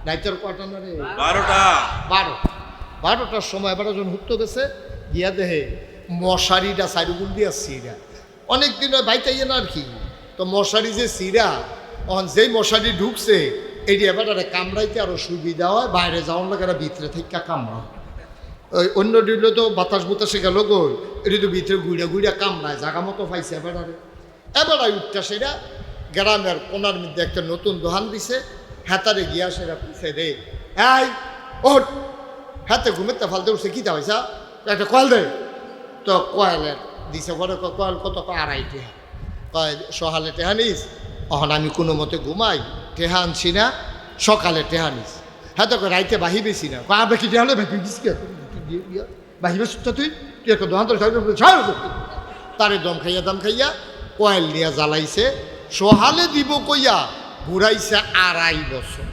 রাইতের কয়টা না রে? 12টা। 12টার সময় এবার যখন হুত্তো গেছে গিয়া দেহে মশারিটা সাইডুগুল দিয়া সিরা অনেকদিন বাইতে ইয়ে না আর কি। তো মশারি যে সিরা তখন যেই মশারি ঢুকছে এটি এবার কামড়াইতে আরো সুবিধা হয়, বাইরে যাওয়ার লোকেরা ভিতরে থেকে কামড়া। ওই অন্য ডিলে তো বাতাস বুতাসে গেল গো, এটি তো ভিতরে ঘুরে ঘুরে কামড়ায়, জাগা মতো পাইছে এবার উঠটা সেটা গ্রামের কোনার মধ্যে একটা নতুন দোকান দিছে। হাতারে গিয়া সেটা পিছে রে এই ওট হাতে ঘুমেতে ফালতে উঠছে কী দেওয়াইছা একটা কয়েল দে। তো কয়েলের দিছে ঘরে কয়েল কত 2.5 টেহা কয় সকালে টেহা নিস। তখন আমি কোনো মতে ঘুমাই, টেহা আনছি না, সকালে টেহা নিস। হ্যাঁ তো রাইতে বাহি বেশি না আমরা কি টেহা ভাই দিস কে বাহি বেশ তুই একটা দোকান তারে দম খাইয়া কয়েল নিয়ে জ্বালাইছে। সহালে দিব কইয়া ঘুরাইছে 2.5 বছর।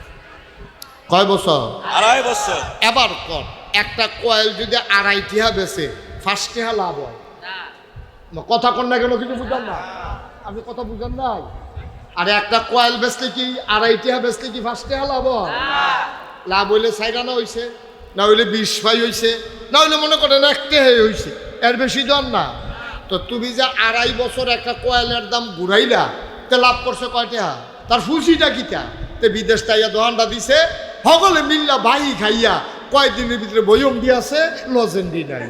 কয় বছর? 2.5 বছর। এবার কর একটা কয়েল যদি 2.5 টিহা বেছে 5 টিহা লাভ হয়? কথা কন না কেন কিছু বুঝান না, আপনি কথা বুঝান নাই। আর একটা কয়েল বেচলে কি 2.5 টিহা বেচলে কি 5 টিহা লাভ হয়? লাভ হইলে 4 আনা হয়েছে, না হইলে 20 পাই হয়েছে, না হইলে মনে করেন 1 টেহাই হয়েছে, এর বেশি দর না। তো তুমি যে 2.5 বছর একটা কয়েলের দাম ঘুরাইলা, তে লাভ করছে কয় টেহা? তার ফুসিটা কিটা? তে বিদেশ তাইয়া দোকানটা দিছে, সকলে মিল্লা বাহি খাইয়া কয়েকদিনের ভিতরে বয়ম দিয়ে আছে, লজেন্ডি নাই।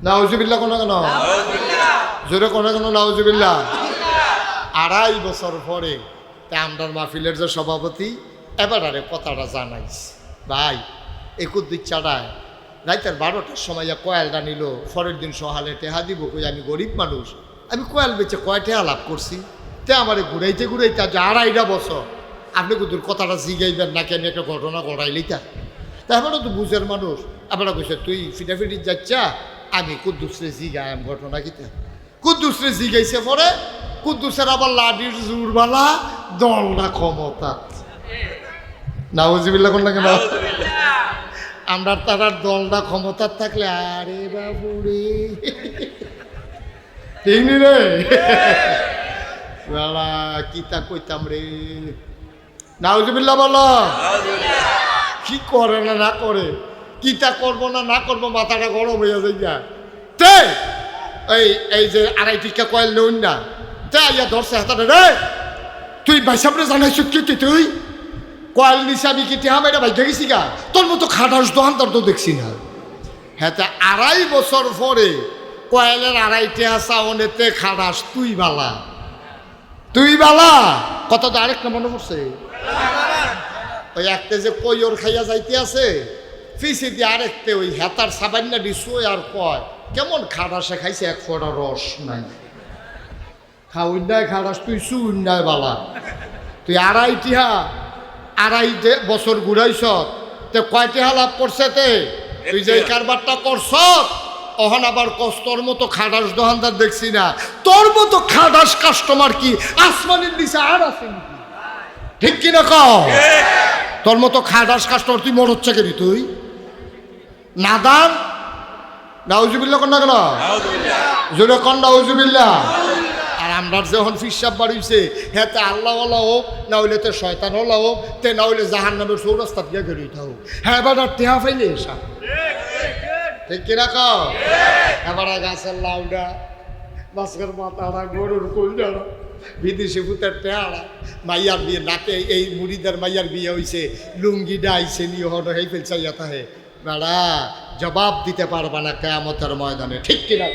নাউজুবিল্লাহ কোন কেন? জোরে কোন কেন নাউজুবিল্লাহ? 2.5 বছর পরে আমরার মাহফিলের যে সভাপতি এবার আরে কথাটা জানাইস ভাই, একুদ্দিক চাড়ায় রাইতের 12টার সময় কয়েলটা নিল, পরের দিন সহালে টেহা দিব কই আমি গরিব মানুষ, আমি কয়েল বেচে কয় টেহা লাভ করছি? তে আমারে ঘুরাইতে ঘুরাইতে আজ 2.5 বছর আপনি কুদুর কথাটা জিগাইবেন না কেন? একটা ঘটনা ঘটাইলি তা এবারও তো বুঝের মানুষ। আপনারা কইছে তুই ফিটাফিটি যাচ্ছা, আমি কুদ্দুসরে জিগাইম ঘটনা কিতা। কুদ্দুসরে জিগাইছে পরে কুদ্দুসের আবার লাডির জোরবালা দলটা ক্ষমতা। নাউজুবিল্লাহ কোন লাগে না? আমরা তার দলটা ক্ষমতার থাকলে আরে বাবুরে ঠিক নি রে বাবা কিতা কইতাম রে। নাউজুবিল্লাহ বলো। কি করে না না করে, কিতা করবো না না করবো মাথাটা গরম হইয়া যায়। তে এই যে 2.5 টিকা কয়েল নেউন না, তে ইয়া ধরছে হাতারে রে, তুই বাইসাবরে জানাইছ কি তুই কয়েল নিছে আমি কি টেহা মেয়েটা ভাই দেখেছি গা, তোর মতো খাটাস দোকানদার তো দেখছি না। হ্যাঁ তা 2.5 বছর পরে কয়েলের 2.5 টেহা চাওনেতে খাটাস তুই বালা, তুই বালা। কথা তো আরেকটা মনে পড়ছে, ওই একটা যে কইর খাইয়া যাইতে আছে ফিসি দিয়ে আরেকতে ওই হেতার সাবান্না দিছু আর কয় কেমন খাটাসে খাইছে, 1 ফোঁটা রস নাই, খাওয়াই খাটাস তুই সুন্নায় বালা। তুই 2.5 বছর ঘুরাইছ, তে কয় টেহা লাভ করছে? তে তুই যে কারবারটা করছ অহন আবার কষ্টর মতো খাটাস দোকানদার দেখছি না। তোর মতো খাটাস কাস্টমার কি আসমানের নিচে আর আছে নাকি? ঠিক কিনা কও? তোর মতো খাটাস কাস্টমার তুই মর হচ্ছে কেন তুই নাদান? নাউজুবিল্লাহ কন না কেন? জোরে কন নাউজুবিল্লাহ। আর আমরা যখন ফিসাব বাড়িছে হ্যাঁ তে আল্লাহওয়ালা হোক, না হইলে তে শয়তানওয়ালা হোক, তে না হইলে জাহান্নামের চৌরাস্তা দিয়ে গেড়ে থাকুক, হ্যাঁ এবার আর টেহা ফাইলে এসা। ঠিক কিনা কও? এবার গাছের লাউডা, মাছের মাথাড়া, গরুর কইডাড়া, বিদেশি ভূতের টেহাড়া, মাইয়ার বিয়ে নাতে এই মুড়িদের মাইয়ার বিয়ে হইছে, লুঙ্গি ডাইছে নিয়ে হন এই ফেলছাইয়া তাহে বেড়া জবাব দিতে পারবা না কিয়ামতের ময়দানে। ঠিক কিনা?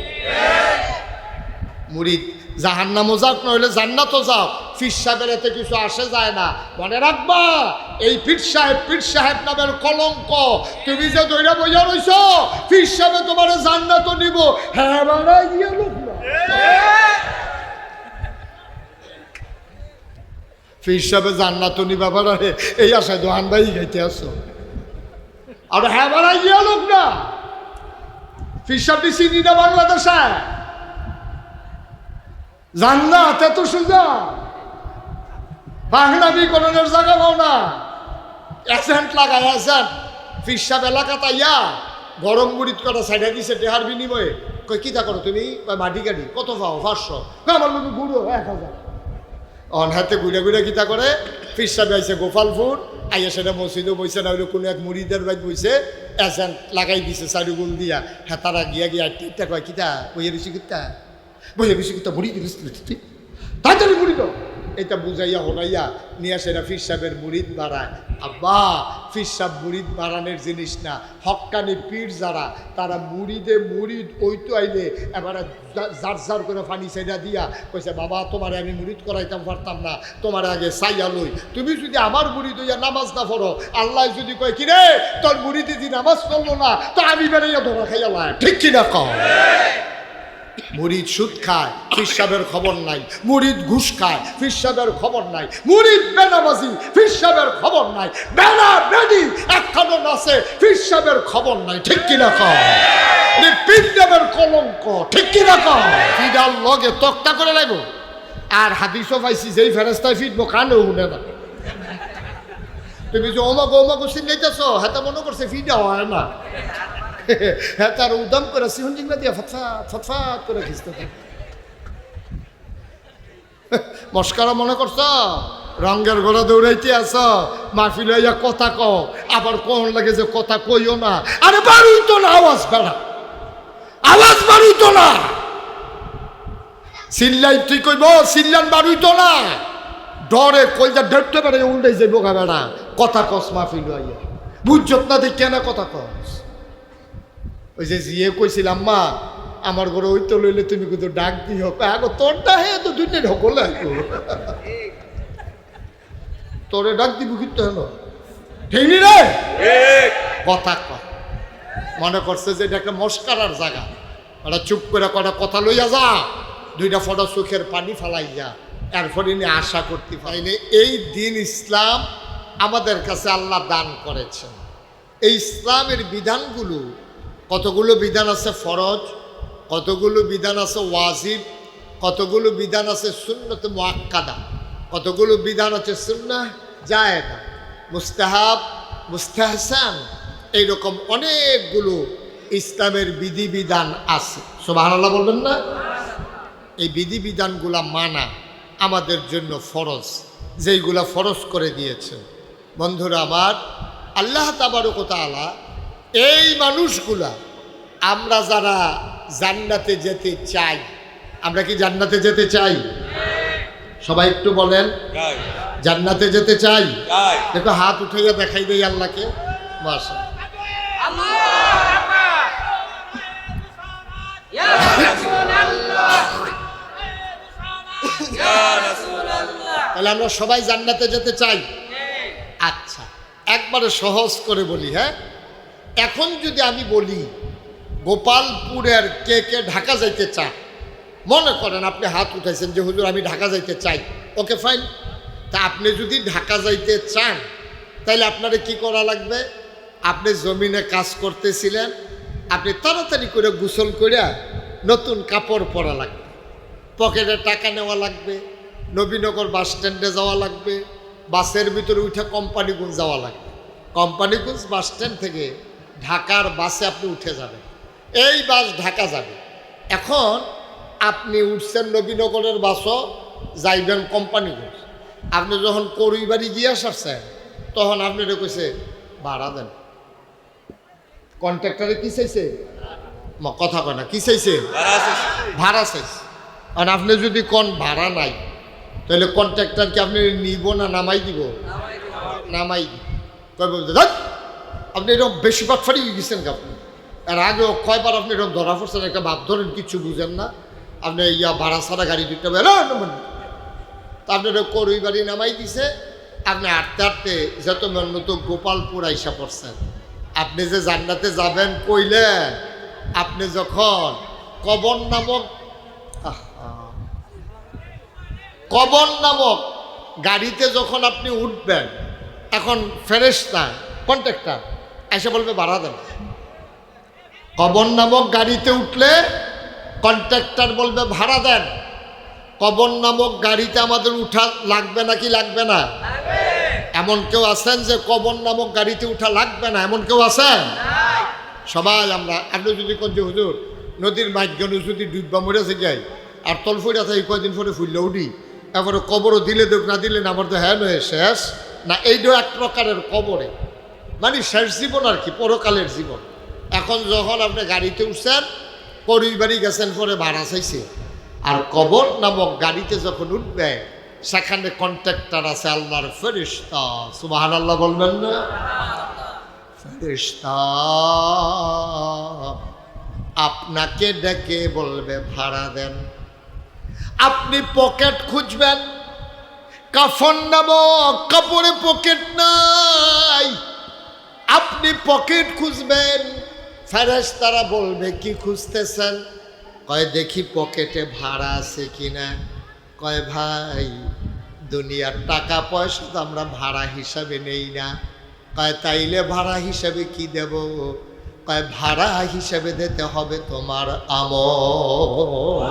মুড়িদ জাহান্নামও যাও নইলে জান্নাতও যাও, পীর সাহেবের এতে কিছু আসে যায় না। মনে রাখবা এই পীর সাহেব নামের কলঙ্ক, তুমি যে দইরা বইয়া রইছ পীর সাহেবে তোমার জান্নাতও নিব। হ্যাঁ বাড়া গিয়া লোক না পীর সাহেবে জান্নাতও নিবা বাড়া, এই আশায় দোহান ভাই খাইতে আসো। আর হ্যাঁ বাড়া গিয়া লোক না পীর সাহেব চিনি না বাংলাদেশে জান্নাত এত সোজা, পাগলামি করণের জায়গা পাও না। অ্যাক্সেন্ট লাগায় অ্যাক্সেন্ট ফিরসাব এলাকা তাইয়া গরম মুড়িদ করা সাইডা দিছে টেহার বিনিময়ে কই কিতা করো তুমি? মাটি গাড়ি। কত পাও? 500। আমার লোক ঘুরো 1000। হাতে ঘুরে ঘুরে কিতা করে পীর সাহেব আইছে গোপালপুর, আইয়া সেটা মসজিদও বইছে, না হইলে কোনো এক মুড়িদের বাইত বইছে, এজেন্ট লাগাই দিছে চারিগুল দিয়া। হ্যাঁ তারা গিয়া গিয়া টিকটা কয় কিতা বইয়ে বেশি কিতা বইয়ে বেশি কিতা মুড়ি দিলিস তুই তাড়াতাড়ি মুড়ি দাও। এটা বুঝাইয়া হলাইয়া নিয়ে সেটা পীর সাহেবের মুড়িদ বাড়ায়। আব্বা পীর সাহেব মুড়িদ বাড়ানোর জিনিস না, হক্কানি পীর যারা তারা মুড়িদে মুড়িদ ওইতো আইলে এবারে জার জার করে পানি চাইডা দিয়া কইছে বাবা তোমারে আমি মুড়িদ করাইতাম পারতাম না, তোমার আগে চাইয়া লই, তুমি যদি আমার মুড়িদ হইয়া নামাজ না পড়ো, আল্লাহ যদি কয় কিরে তোর মুড়িদ যদি নামাজ পড়লো না তো আমি বেড়াইয়া ধরা খাইয়া লাই, ঠিক কিনা কও? মুরিদ সুদ খায় পীর সাহেবের খবর নাই, মুরিদ ঘুষ খায় পীর সাহেবের খবর নাই, মুরিদ বেনামাজি পীর সাহেবের খবর নাই, বেনা বেডি একখানো নাচে পীর সাহেবের খবর নাই, ঠিক কিনা কও? পীর নামের কলঙ্ক, ঠিক কিনা কও? ফিডার লগে তক্তা করে লাগবো। আর হাদিসও পাইছি যেই ফেরেস্তায় ফিটবো কানেও শুনে না। তুমি যে ওমাগো ওমাগো চিন্তাইতেছ, হাতে মনে করছে ফিডা হয় না। হ্যাঁ তার উদম করে সিহনজিংলা দিয়া ফটফাট ফটফাট করে খিস্তে থাকে। মস্কারা মনে করছ রঙের ঘোড়া দৌড়াইতে আস, মাহফিল হইয়া কথা কও, আবার কোন লাগে যে কথা কইও না। আরে বাড়ুই তো না, আওয়াজ বেড়া, আওয়াজ বাড়ুই তো না, চিল্লাই তুই কইব চিল্লান বাড়ুই তো না, ডরে কইজা ঢেপতে পারে উল্টাই যাইব গা বেড়া, কথা কস মাহফিল হইয়া বুঝছত না দেখ কেন কথা কস। ওই যে জিয়ে কইছিলাম মা আমার ঘরে ওই তো লইলে তুমি কিন্তু ডাক দিও, আগো তোরটা হে তো দুইটা ঢকলে তোরে ডাক দিব কিন্তু হলো ঠিক নি রে কথা কয়। মনে করছে যে এটা একটা মস্কারার জায়গা, ওরা চুপ করে কটা কথা লইয়া যা, দুইটা ফটো চোখের পানি ফালাই যা, এরপরে নিয়ে আশা করতে পারিনি। এই দিন ইসলাম আমাদের কাছে আল্লাহ দান করেছেন। এই ইসলামের বিধানগুলো কতগুলো বিধান আছে ফরজ, কতগুলো বিধান আছে ওয়াজিব, কতগুলো বিধান আছে সুন্নতে মুআক্কাদা, কতগুলো বিধান আছে সুন্নাহ জায়েদা, মুস্তাহাব, মুস্তাহসান, এইরকম অনেকগুলো ইসলামের বিধিবিধান আছে। সুবহানাল্লাহ বলবেন না? এই বিধিবিধানগুলা মানা আমাদের জন্য ফরজ, যেইগুলা ফরজ করে দিয়েছেন। বন্ধুরা আমার, আল্লাহ তাবারক ওয়া তাআলা এই মানুষগুলা, আমরা যারা জান্নাতে যেতে চাই, আমরা কি জান্নাতে যেতে চাই? সবাই একটু বলেন জান্নাতে যেতে চাই? দেখো হাত উঠাইয়া দেখাই দেই আল্লাহকে। মাশাআল্লাহ, তাহলে আমরা সবাই জান্নাতে যেতে চাই। আচ্ছা একবারে সহজ করে বলি, হ্যাঁ এখন যদি আমি বলি গোপালপুরের কে কে ঢাকা যাইতে চান, মনে করেন আপনি হাত উঠাইছেন যে হুজুর আমি ঢাকা যাইতে চাই, ওকে ফাইন। তা আপনি যদি ঢাকা যাইতে চান তাহলে আপনারে কি করা লাগবে? আপনি জমিনে কাজ করতেছিলেন, আপনি তাড়াতাড়ি করে গোসল করে নতুন কাপড় পরা লাগবে, পকেটে টাকা নেওয়া লাগবে, নবীনগর বাস স্ট্যান্ডে যাওয়া লাগবে, বাসের ভিতরে উঠে কোম্পানিগঞ্জ যাওয়া লাগবে, কোম্পানিগঞ্জ বাস স্ট্যান্ড থেকে ঢাকার বাসে আপনি উঠে যাবেন, এই বাস ঢাকা যাবে। এখন আপনি উঠছেন নবীনগরের বাসও, যাইবেন কোম্পানিগঞ্জ। আপনি যখন করুইবাড়ি গিয়ে আসছেন তখন আপনারা কইছে ভাড়া দেন। কন্ট্রাক্টরে কি চাইছে? কথা কয় না, কি চাইছে? ভাড়া চাইছে। আর আপনি যদি কোন ভাড়া নাই তাহলে কন্ট্রাক্টরকে আপনি নিব না নামাই দিব? নামাই দিব। আপনি এরকম বেশি বাটফারি গেছেন আপনি। আর আগেও কয়বার আপনি এরকম ধরা পড়ছেন, একটা ভাব ধরেন কিচ্ছু বুঝেন না, আপনি ইয়া ভাড়া ছাড়া গাড়ি দিতে হবে। তা আপনি করুই বাড়ি নামাই দিছে, আপনি হাঁটতে হাঁটতে যত মেন্নত গোপালপুর আইসা পড়ছেন। আপনি যে জান্নাতে যাবেন কইলেন, আপনি যখন কবর নামক গাড়িতে যখন আপনি উঠবেন, এখন ফেরেশতা কন্ট্রাক্টর এসে বলবে ভাড়া দেন। কবর নামক গাড়িতে উঠলে কন্ট্রাক্টর বলবে ভাড়া দেন। কবর নামক গাড়িতে আমাদের উঠা লাগবে নাকি লাগবে না? এমন কেউ আছেন যে কবর নামক গাড়িতে উঠা লাগবে না? এমন কেউ আছেন? সবাই আমরা। আপনি যদি কোন যে হুজুর নদীর মাঝখানে যদি ডুববা মরেছে যাই আর তল ফুটা থাকে কয়দিন পরে ফুললে উঠি তারপরে কবরও দিলে দেখ না দিলে না আমার তো হ্যাঁ নয় শেষ না এইটা এক প্রকারের কবরে মানে শেষ জীবন আর কি পরকালের জীবন। এখন যখন আপনি গাড়িতে উঠছেন পরিবারই গেছেন পরে ভাড়া চাইছে আর কবর নামক গাড়িতে যখন উঠবে সেখানে কন্ট্রাক্টর আছে আল্লাহর ফেরেশতা সুবহানাল্লাহ বলবেন না ফেরেশতা আপনাকে ডেকে বলবে ভাড়া দেন। আপনি পকেট খুঁজবেন কাফন নামক কাপড়ে পকেট নাই আপনি পকেট খুঁজবেন ফেরেশতারা বলবে কি খুঁজতেছেন কয় দেখি পকেটে ভাড়া আছে কিনা কয় ভাই দুনিয়ার টাকা পয়সা তো আমরা ভাড়া হিসাবে নেই না কয় তাইলে ভাড়া হিসাবে কি দেব কয় ভাড়া হিসাবে দিতে হবে তোমার আমল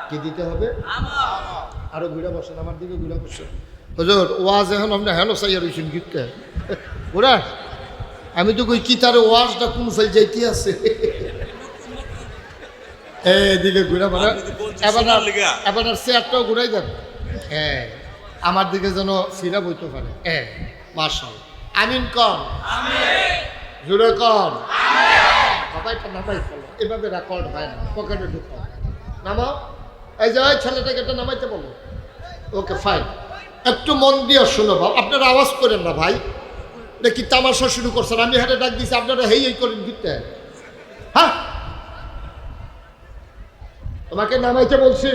কি দিতে হবে আরো ঘুরে বসেন আমার দিকে ঘুরে বসেন হুজুর ওয়াজ এখন আমরা হেন চাইয়া রয়েছেন গীতটা ঘুরা আমি তো কই কি তার ওয়াজটা কোন ফেল যাইতে আছে এদিকে ঘুরে মানে এবার চেয়ারটাও ঘুরাই দেন হ্যাঁ আমার দিকে যেন ফিরা বইতে পারে হ্যাঁ মাশাআল্লাহ আমিন কন জুড়ে কন সবাইটা নামাই ফেলো এভাবে রেকর্ড হয় না পকেটে ঢুকাও নামাও এই যে ওই ছেলেটাকে একটা নামাইতে বলো ওকে ফাইন একটু মন দিয়ে শোনো ভাব আপনারা আওয়াজ করেন না ভাই দেখি তামাশা শুরু করছেন আমি হাতে ডাক দিয়েছি আপনারা হেই এই করেন গিটটা হ্যাঁ তোমাকে নামাইতে বলছি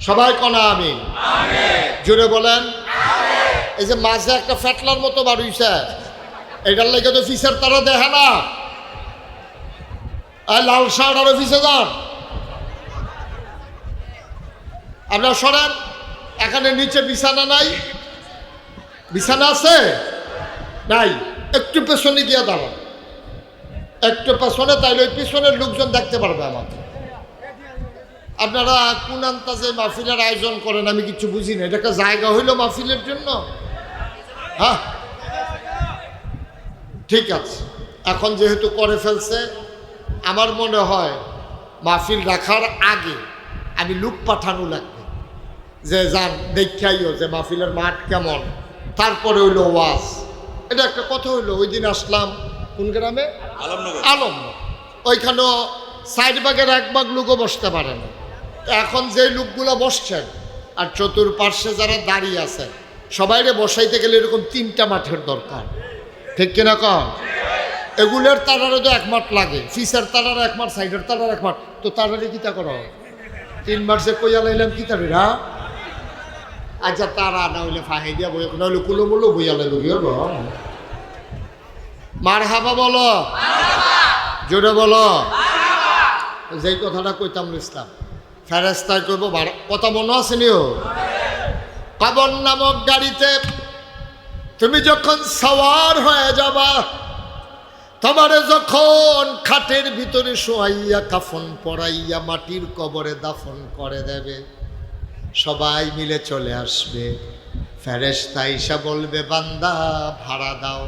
সবাই কনা আমি জোরে বলেন এই যে মাঝে একটা ফ্যাটলার মতো বাড়ুইছে এটার লেগে তো ফিসের তারা দেখে না লাল শার্ট আর অফিসে যান আপনার সরেন এখানে নিচে বিছানা নাই বিছানা আছে নাই একটু পেছনে গিয়ে দাঁড়ান একটু পেছনে তাইলে ওই পিছনের লোকজন দেখতে পারবে আমাকে আপনারা কোন আন্তাজে মাহফিলের আয়োজন করেন আমি কিছু বুঝি না এটা একটা জায়গা হইল মাহফিলের জন্য হ্যাঁ ঠিক আছে এখন যেহেতু করে ফেলছে আমার মনে হয় মাহফিল রাখার আগে আমি লোক পাঠানো লাগবে যে যান দেখাইও যে মাহফিলের মাঠ কেমন তারপরে হইলো ওয়াজ এটা একটা কথা হইলো ওই দিন আসলাম কোন গ্রামে আলমনগর ওইখানেও সাইড বাগের এক ভাগ লোকও বসতে পারে না এখন যে লোকগুলো বসছেন আর চতুর্পার্শ্বে যারা দাঁড়িয়ে আছেন সবাইরে বসাইতে গেলে এরকম 3টা মাঠের দরকার ঠিক কিনা কন এগুলোর তারারও তো 1 মাঠ লাগে ফিসের তারার 1 মাঠ সাইডের তারার 1 মাঠ তো তারারে কিতা করো 3 মাঠ যে কইয়া লাইলাম কি তারিরা আচ্ছা তারা না হইলে ফাঁহে দিয়া বই না হইলে কুলোমুলো বইয়া লাইলো কি হবো মার হাবা বলো জোরে বলো যেই কথাটা কইতাম ইসলাম ফেরেশতায় কইব কথা মনে আছে নিও কবর নামক গাড়িতে তুমি যখন সওয়ার হয়ে যাবা তোমারে যখন খাটের ভিতরে শোয়াইয়া কাফন পরাইয়া মাটির কবরে দাফন করে দেবে সবাই মিলে চলে আসবে ফেরেশতা আইসা বলবে বান্দা ভাড়া দাও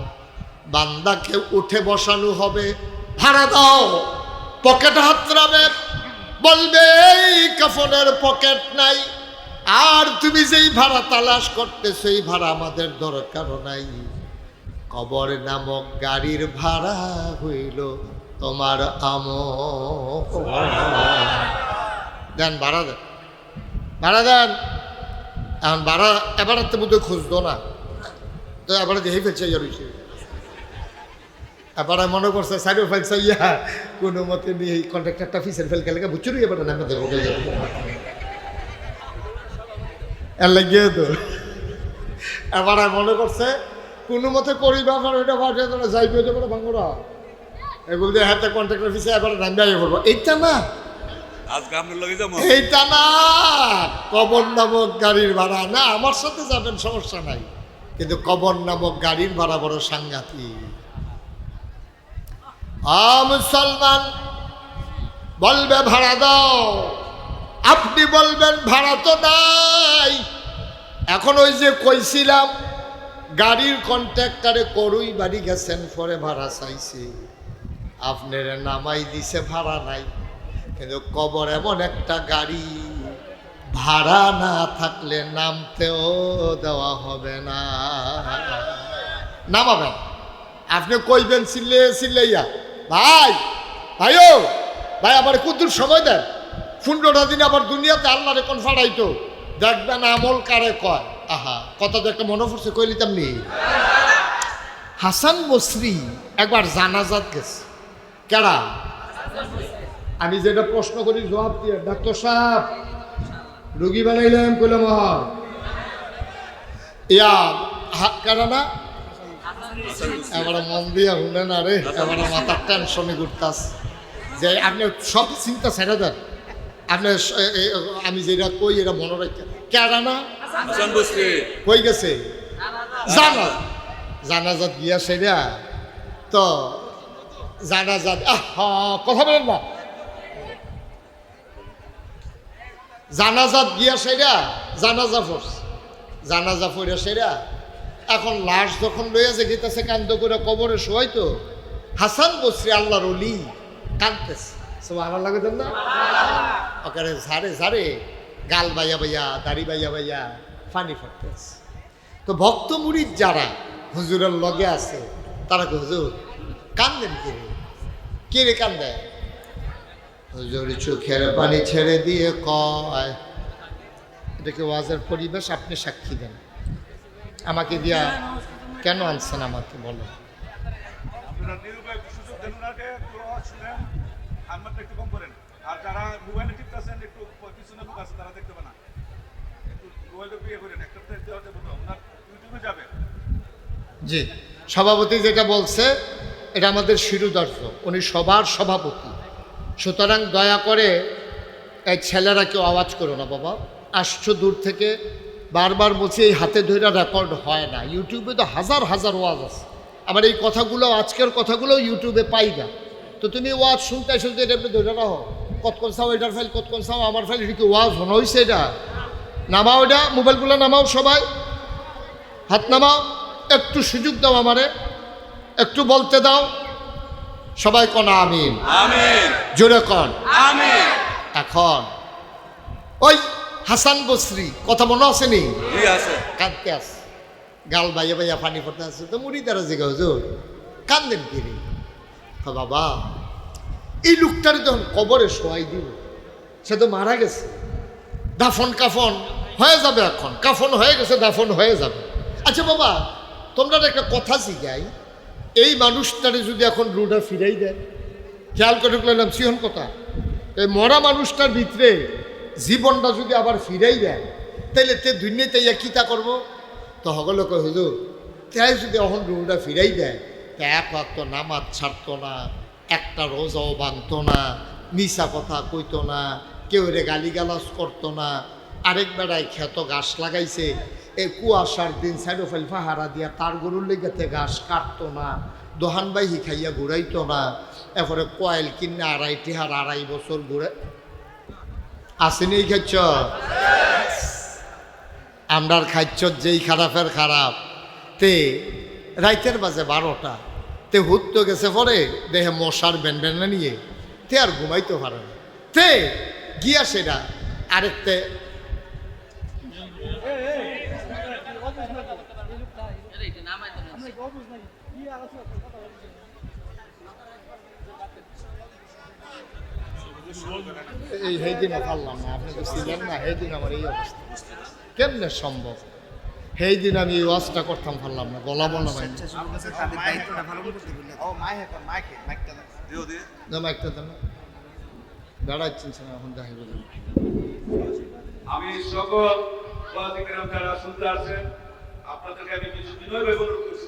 বান্দাকে উঠে বসানো হবে ভাড়া দাও পকেটে হাত রাখবে বলবে এই কাফনের পকেট নাই আর তুমি যেই ভাড়া তালাশ করতেছো এই ভাড়া আমাদের দরকারও নাই কবর নামক গাড়ির ভাড়া হইল তোমার আমল দেন ভাড়া দেন ভাড়া দেন এখন ভাড়া এবার তো বোধহয় খুঁজতো না তো এবারে দেখে ফেলছে রয়েছে এবার মনে করছে সাইডে ফেলছে ইয়া কোনো মতে নিয়ে কন্ট্রাক্টারটা ফিসের ফেল খেলে বুঝছো এবার না এর লাগিয়ে তো এবার মনে করছে কোনো মতে করি ব্যাপার ওইটা ভাড়া যাইবে ওইটা করে ভাঙরা এগুলো দিয়ে হাতে কন্ট্রাক্টর ফিসে এবার নামিয়ে পড়বো এইটা না এইটা না কবর নামক গাড়ির ভাড়া না আমার সাথে যাবেন সমস্যা নাই কিন্তু কবর নামক গাড়ির ভাড়া বড় সাংঘাতিক মুসলমান বলবে ভাড়া দাও আপনি বলবেন ভাড়া তো নাই এখন ওই যে কইছিলাম গাড়ির কন্ট্রাক্টরে করুই বাড়ি গেছেন, পরে ভাড়া চাইছে, আপনার নামাই দিছে ভাড়া নাই। কিন্তু কবর এমন একটা গাড়ি, ভাড়া না থাকলে নামতেও দেওয়া হবে না। নামাবেন, আপনি কইবেন চিল্লে চিল্লাইয়া, ভাই ভাইও ভাই আমার কুদ্দুর সময় দেন, 15টা দিন আবার দুনিয়াতে আল্লাহরে কোন ফাড়াইতো, দেখবেন আমল কারে কয়। আহা, কথা তো একটা মনে পড়ছে, কইলিতাম নি। হাসান বসরি একবার জানাজাত গেছে। কেডা? আমি যেটা প্রশ্ন করি জবাব দিয়ে, ডাক্তার সাহেব রুগী বানাইলাম, কইলাম ইয়া কেডা না, এবার মন দিয়া শুনে না রে, এবার মাথার টেনশনে ঘুরতাস যে আপনি সব চিন্তা ছেড়ে দেন, আপনি আমি যেটা কই এটা মনে রাখেন। কেডা না? কই গেছে? জানাজাত গিয়া সেটা তো জানাজাত, কথা বলেন না, জানাজাত গিয়া সেটা জানাজা ফোর্স, জানাজা ফইরা সেরা এখন লাশ যখন লইয়া যে গেতেছে কান্দ করে কবরে শোয়াই, তো হাসান বসরি আল্লাহর ওলি কাঁদতেছে, সুবহানাল্লাহ লাগতেন না, ওকে ঝাড়ে ঝাড়ে গাল বাইয়া বাইয়া দাড়ি বাইয়া বাইয়া পানি পড়তেছে। তো ভক্ত মুরিদ যারা হুজুরের লগে আছে তারা হুজুর কান্দেন কে রে কান্দে? হুজুর চোখের পানি ছেড়ে দিয়ে কয়, এটাকে ওয়াজের পরিবেশ, আপনি সাক্ষী দেন, আমাকে দিয়া কেন আনছেন আমাকে বলো। জি, সভাপতি যেটা বলছে এটা আমাদের শিরোধার্য, উনি সবার সভাপতি, সুতরাং দয়া করে এই ছেলেরা কেউ আওয়াজ করো না বাবা, আসছো দূর থেকে, বারবার বলছি এই হাতে ধরে রেকর্ড হয় না, ইউটিউবে তো হাজার হাজার ওয়াজ আছে, আমার এই কথাগুলো আজকের কথাগুলো ইউটিউবে পাই না, তো তুমি ওয়াজ শুনতে শুনতে এটা ধরে রাখো, কতক্ষণ চাও এটার ফাইল, কতক্ষণ চাও আমার ফাইল, এটা কি ওয়াজ মনে হয়েছে? এটা নামাও, এটা মোবাইলগুলো নামাও, সবাই হাত নামাও, একটু সুযোগ দাও আমারে, একটু বলতে দাও, সবাই কন আমিন, জোরে কন আমিন। এখন ওই হাসান বসরি কথা মনে আসেনি? কাঁদতে আস, গাল বাইয়া বাইয়া পানি পড়তে আসছে, তো মুড়ি দ্বারা জিগা হুজুর কান্দেন কিরে? বাবা এই লোকটার যখন কবরে শোয়াই দিব, সে তো মারা গেছে, দাফন কাফন হয়ে যাবে, এখন কাফন হয়ে গেছে, দাফন হয়ে যাবে। আচ্ছা বাবা, তোমরা একটা কথা জিগাই, এই মানুষটারে যদি এখন রুডা ফিরাই দেয়, খেয়াল করে বললাম সিহন কথা, এই মরা মানুষটার ভিতরে জীবনটা যদি আবার ফিরাই দেয়, তাইলে তে দুনিয়াতে ইয়া কিতা করবো? তো হগলো কয় হুজুর, তাই যদি এখন রুডা ফিরাই দেয়, তা এক ওয়াক্ত নামাজ ছাড়তো না, একটা রোজাও বাঁধতো না, মিশা কথা কইতো না, কেউ রে গালিগালাজ করতো না, আরেক বেড়ায় ক্ষেত ঘাস লাগাইছে, এই কুয়াশার দিন সাইডোফাইল পাহারা দিয়া তার গরুর লেগেতে ঘাস কাটতো না, দোহান বাইহি খাইয়া ঘুরাইতো না, এরপরে কয়েল কিনে 2.5 বছর ঘুরে আসেনি খাচ্ছ, আমরার খাচ্ছ যেই খারাপের খারাপ, তে রাইতের বাজে 12টা, তে হুত তো গেছে পরে দেহে মশার বেনবেনা নিয়ে, তে আর ঘুমাইতে পারে না, তে গিয়া সেটা আরেকতে এই দিনও পারলাম না, আপনি তো ছিলেন না, সেই দিন আমার এই অবস্থা কেমনে সম্ভব? সেই দিন আমি এই ওয়াজটা করতাম পারলাম না, গলা বলা হয় মাইকটা দেন, দাঁড়াচ্ছেন এখন দেখা গেল। আমি সকল যারা শুনতে আসছেন আপনাদেরকে আমি কিছু বিনয়ভাবে অনুরোধ করছি,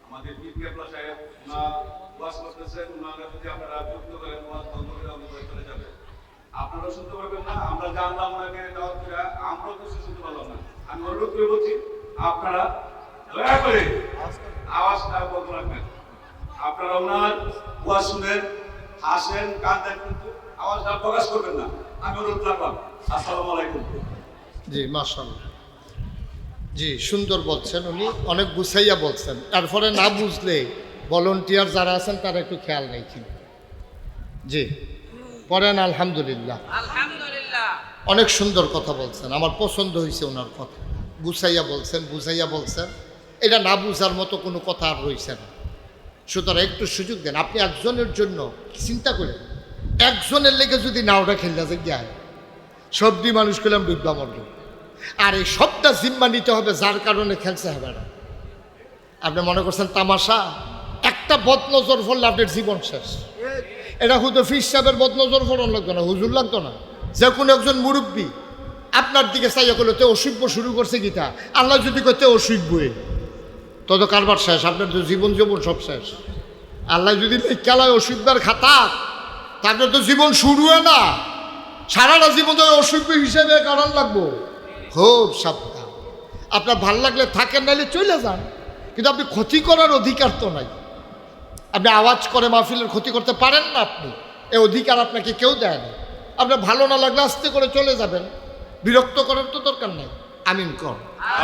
আমাদের পীর কেবলা সাহেব ওয়াজ করতেছেন, ওনারা যদি আপনারা যুক্ত করেন ওয়াজ বন্ধ করে অন্য চলে যাবে, আপনারা শুনতে পারবেন না, আমরা জানলাম ওনাকে দাওয়াত করে, আমরাও কিছু শুনতে পারলাম না। আমি অনুরোধ করে বলছি আপনারা দয়া করে আওয়াজটা বন্ধ রাখবেন, আপনারা ওনার ওয়াজ শুনেন, হাসেন, কাঁদেন, কিন্তু আওয়াজটা প্রকাশ করবেন না, আমি অনুরোধ রাখলাম। আসসালামু আলাইকুম। জি মাশাআল্লাহ, জি সুন্দর বলছেন, উনি অনেক গুছাইয়া বলছেন। তারপরে না বুঝলে ভলেন্টিয়ার যারা আছেন তারা একটু খেয়াল রাখেন। জি পড়েন আলহামদুলিল্লাহ। আলহামদুলিল্লাহ। অনেক সুন্দর কথা বলছেন, আমার পছন্দ হয়েছে ওনার কথা। গুছাইয়া বলছেন, বুঝাইয়া বলছেন, এটা না বুঝার মতো কোনো কথা আর রয়েছে না। সুতরাং একটু সুযোগ দেন। আপনি একজনের জন্য চিন্তা করেন, একজনের লেগে যদি নাওটা খেলতে যায় সবদি মানুষ করলাম ডুববা মরল, আর এই সবটা জিম্মা নিতে হবে যার কারণে খেলছে হবে না। আপনি মনে করছেন তামাশা, একটা বদনজর ফললে আপনার জীবন শেষ। এটা শুধু ফিস সাহেবের বদনজর ফলন লাগতো না, হুজুর লাগতো না, যে কোনো একজন মুরব্বী আপনার দিকে চাইয়া করলো তে অসুব্য শুরু করছে গীতা, আল্লাহ যদি করতে অসুব্বই তত কারবার শেষ, আপনার তো জীবন জীবন সব শেষ। আল্লাহ যদি খেলায় অসুবিধার খাতা তারপরে তো জীবন শুরু হয় না, সারাটা জীবন তো অসুবিধা হিসেবে কারণ লাগবো। খুব সাবধান, আপনার ভাল লাগলে থাকেন, নাইলে চলে যান, কিন্তু আপনি ক্ষতি করার অধিকার তো নাই। আপনি আওয়াজ করে মাহফিলের ক্ষতি করতে পারেন না, আপনি এই অধিকার আপনাকে কেউ দেয় না। আপনার ভালো না লাগলে আস্তে করে চলে যাবেন, বিরক্ত করার তো দরকার নাই। আমিন কর,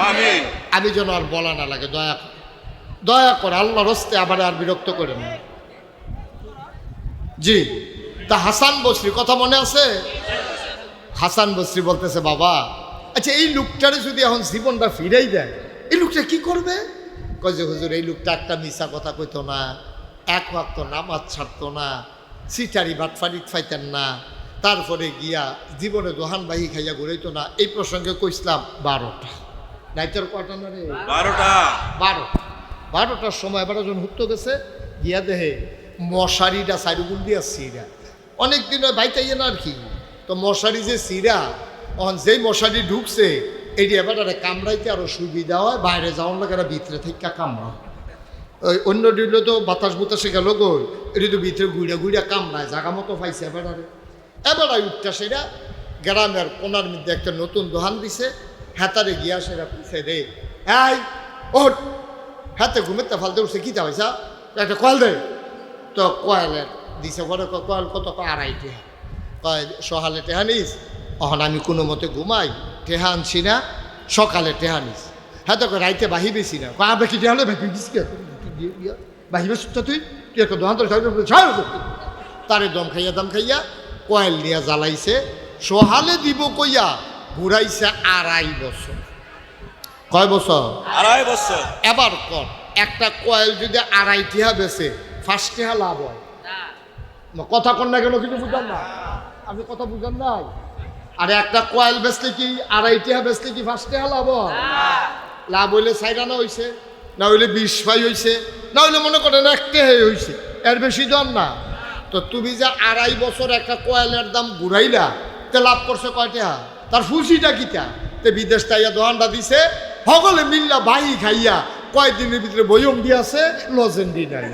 আমিন। আমি যেন আর বলা না লাগে, দয়া করে, দয়া করে আল্লাহর হস্তে আবার আর বিরক্ত করেন না। জি তা হাসান বসরি কথা মনে আছে? হাসান বসরি বলতেছে, বাবা আচ্ছা এই লোকটারে যদি এখন জীবনটা ফিরাই দেয়, এই লোকটা কি করবে? কয় যে হুজুর এই লোকটা একটা মিশা কথা কইতো না, এক ওয়াক্ত নামাজ ছাড়তো না, সিটারি বাটফারি ফাইতেন না, তারপরে গিয়া জীবনে দোহানবাহী খাইয়া ঘুরাইতো না। এই প্রসঙ্গে কইসলাম 12টা নাইতের কটা না রে 12টা 12টার সময় এবার যখন হুত্তো গেছে গিয়া দেহে মশারিটা সাইডুগুল দিয়া সিরা, অনেক দিন বাইতাইয়ে না আর কি, তো মশারি যে সিরা, অন যেই মশারি ঢুকছে এটি এবার কামড়াইতে আরো সুবিধা হয়, বাইরে যাওয়ার লাগে ভিতরে থেকে কামড়া। ওই অন্য দিলে তো বাতাস বুতাসে গেল গো, এটি তো ভিতরে ঘুরিয়া ঘুরিয়া কামড়ায়, জাগা মতো পাইছে। এবার উঠটা সেটা গ্রামের কোনার মধ্যে একটা নতুন দোকান দিছে, হাতারে গিয়া সেটা পিছে রে এই ওট হাতে ঘুমেতে ফালতে উঠছে, কী হয়েছা একটা কয়েল দে, তো কয়েলের দিছে ঘরে, কয়েল কত 2.5 টেহা, কয় সকালে টেহা নিস, অহন আমি কোনো মতে ঘুমাই, টেহা আনছি না, সকালে টেহা নিস। হ্যাঁ তো রাইতে বাহি বেশি না, আবে কি টেহা ভাই দিস বাহিবে সুস্থ, তুই তুই একটা দোকান তারে দম খাইয়া কয়েল নিয়ে জ্বালাইছে, সহালে দিব কইয়া ঘুরাইছে 2.5 বছর। কয় বছর? 2.5 বছর। এবার কর, একটা কয়েল যদি 2.5 টেহা বেছে 5 টেহা লাভ হয়? কথা কন না কেন, কিছু বুঝান না, আপনি কথা বুঝান নাই। আর একটা কয়েল বেচলে কি 2.5 টেহা বেচলে কি 5 টেহা লাভ হয়? লাভ হইলে 4 আনা হয়েছে, না হইলে 20 পাই হয়েছে, না হইলে মনে করেন 1 টেহাই হয়েছে, এর বেশি দাম না। তো তুমি যে 2.5 বছর একটা কয়েলের দাম ঘুরাইলা, তে লাভ করছে কয় টেহা? তার ফুসিটা কিটা? তে বিদেশ তাইয়া দোকানটা দিছে, সকলে মিল্লা বাহি খাইয়া কয়েকদিনের ভিতরে বয়ম দিয়াছে, লজেন্ডি নাই।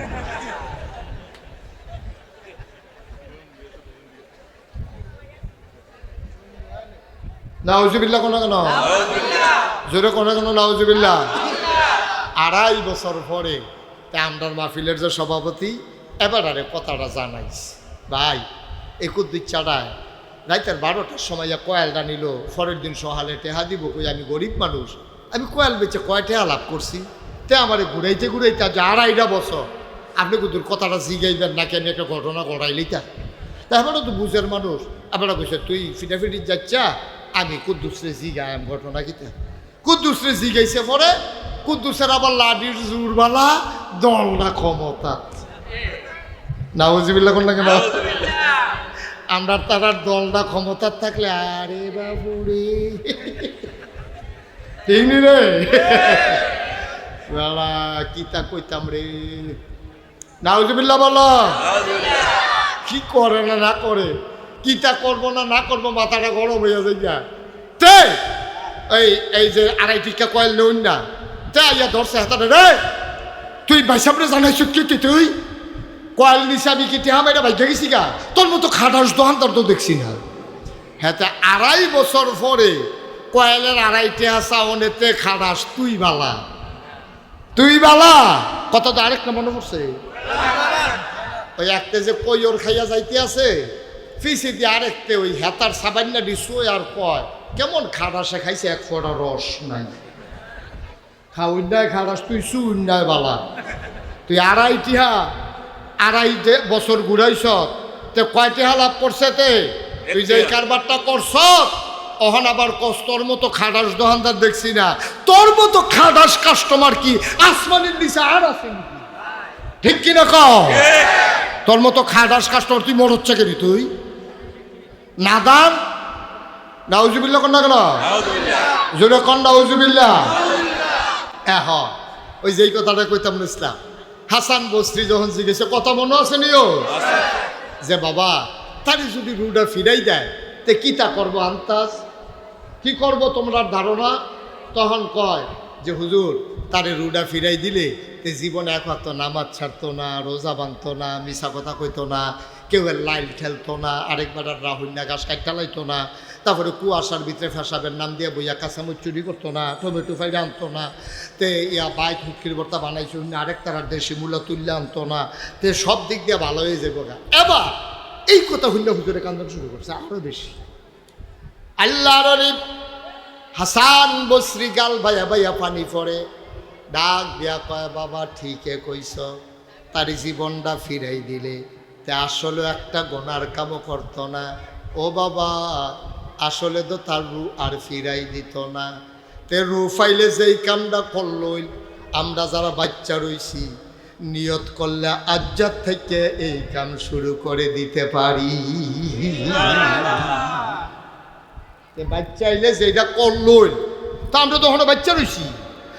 নাউজুবিল্লাহ কোনো কেন, জোরে কোনো কেন নাউজুবিল্লাহ। 2.5 বছর পরে তা আমরার মাহফিলের যে সভাপতি এবার আরে কথাটা জানাইস, ভাই 21 চাড়ায় রাইতের 12টার সময় কয়েলটা নিল, পরের দিন সহালে টেহা দিব, কই আমি গরিব মানুষ, আমি কয়েল বেচে কয় টেহা লাভ করছি, তে আমারে ঘুরাইতে ঘুরাইতে আজ 2.5 বছর। আপনি কিন্তু কথাটা জিগাইবেন না, কেন একটা ঘটনা ঘটাইলি তা তারপরে তো বুঝের মানুষ। আপনারা কইছে তুই ফিটাফিটি যাচ্ছা, আমি কুদ্দুসরে জিগাইম ঘটনা কিতা। কুদ্দুসরে জিগাইছে, পরে কুদ্দুসের আবার লাডির জোরবালা, দলনা ক্ষমতা। নাউজুবিল্লাহ কোন লাগে না, আমরা তারার দলটা ক্ষমতার থাকলে আরে বাবু রে, ঠিক নি রে বেলা কিতা কইতাম রে। নাউজুবিল্লাহ বলো, কি করে না না করে, কিতা করবো না না করবো, মাথাটা গরম হয়ে যায়। তে এই যে 2.5 টিকা কয়েল নেউন না, তে ইয়া ধরছে হাতারে, রে তুই ভাইসাবরে জানাইছ কি তুই কয়েল নিছে, আমি কি টেহা মেয়েটা ভাই দেখেছি গা, তোর মতো খাটাস দোকান তার তো দেখছি না। হ্যাঁ তা 2.5 বছর পরে কয়েলের 2.5 টেহা চাওনেতে খাটাস তুই বালা, তুই বালা। কথা তো আরেকটা মনে পড়ছে, ওই একটা যে কইর খাইয়া যাইতে আছে ফিসি দিয়ে আরেকতে ওই হেতার সাবান্না দিছো আর কয় কেমন খাটাসে খাইছে, 1 ফোঁটা রস নাই। খাউন্যায় খারাস তুই সুন্যায় বালা তুই আড়াই বছর ঘুরাইছ তে কয়টিহা লাভ করছে তে তুই যে এই কারবারটা করছ অহন আবার কষ্টর মতো খাটাস দোকানদার দেখছি না তোর মতো খাটাস কাস্টমার কি আসমানের নিচে আর আছে নাকি? ঠিক কিনা কও তোর মতো খাটাস কাস্টমার তুই মর হচ্ছে কেন তুই নাদান নাউজুবিল্লাহ কন্যা কেন জোরে কন নাউজুবিল্লাহ ওই যেই কথাটা কইতাম ইসলাম হাসান বসরি যখন জিজ্ঞেসে কথা মনে আছে নিও যে বাবা তারি যদি রুডা ফিরাই দেয় তে কি তা করবো আন্তাজ কি করব তোমরা ধারণা তখন কয় যে হুজুর তারে রুডা ফিরাই দিলে তে জীবনে এক তো নামাজ ছাড়তো না রোজা বাঁধতো না মিশা কথা কইতো না কেউ লাইল ঠেলতো না আরেকবার আর রাহুল্লা গাছ কাটটা লাইতো না তারপরে কুয়াশার ভিতরে ফেসাবের নাম দিয়ে বইয়া কাঁচামুচ চুরি করতো না টমেটো ফাইডে আনতো না তে ইয়া বাইক হুটকির বর্তা বানাইছো আরেক তারার দেশি মূল্য তুললে আনতো না তে সব দিক দিয়ে ভালো হয়ে যাবো গা এবার এই কথা হইলে হুজুরে কান্দন শুরু করছে আরো বেশি আল্লাহর হাসান বসরি গাল ভাইয়া ভাইয়া পানি পড়ে ডাক দিয়া কয় বাবা ঠিকই কইছ তার জীবনটা ফিরাই দিলে তে আসলে একটা গোনার কামও করতো না ও বাবা আসলে তো তার রু আর ফিরাই দিত না তে রু ফাইলে যেই কামটা করলই আমরা যারা বাচ্চা রইছি নিয়ত করলে আজ্জাত থেকে এই কাম শুরু করে দিতে পারি বাচ্চা আইলে যেটা করলই তা আমরা তো ওখানে বাচ্চা রইছি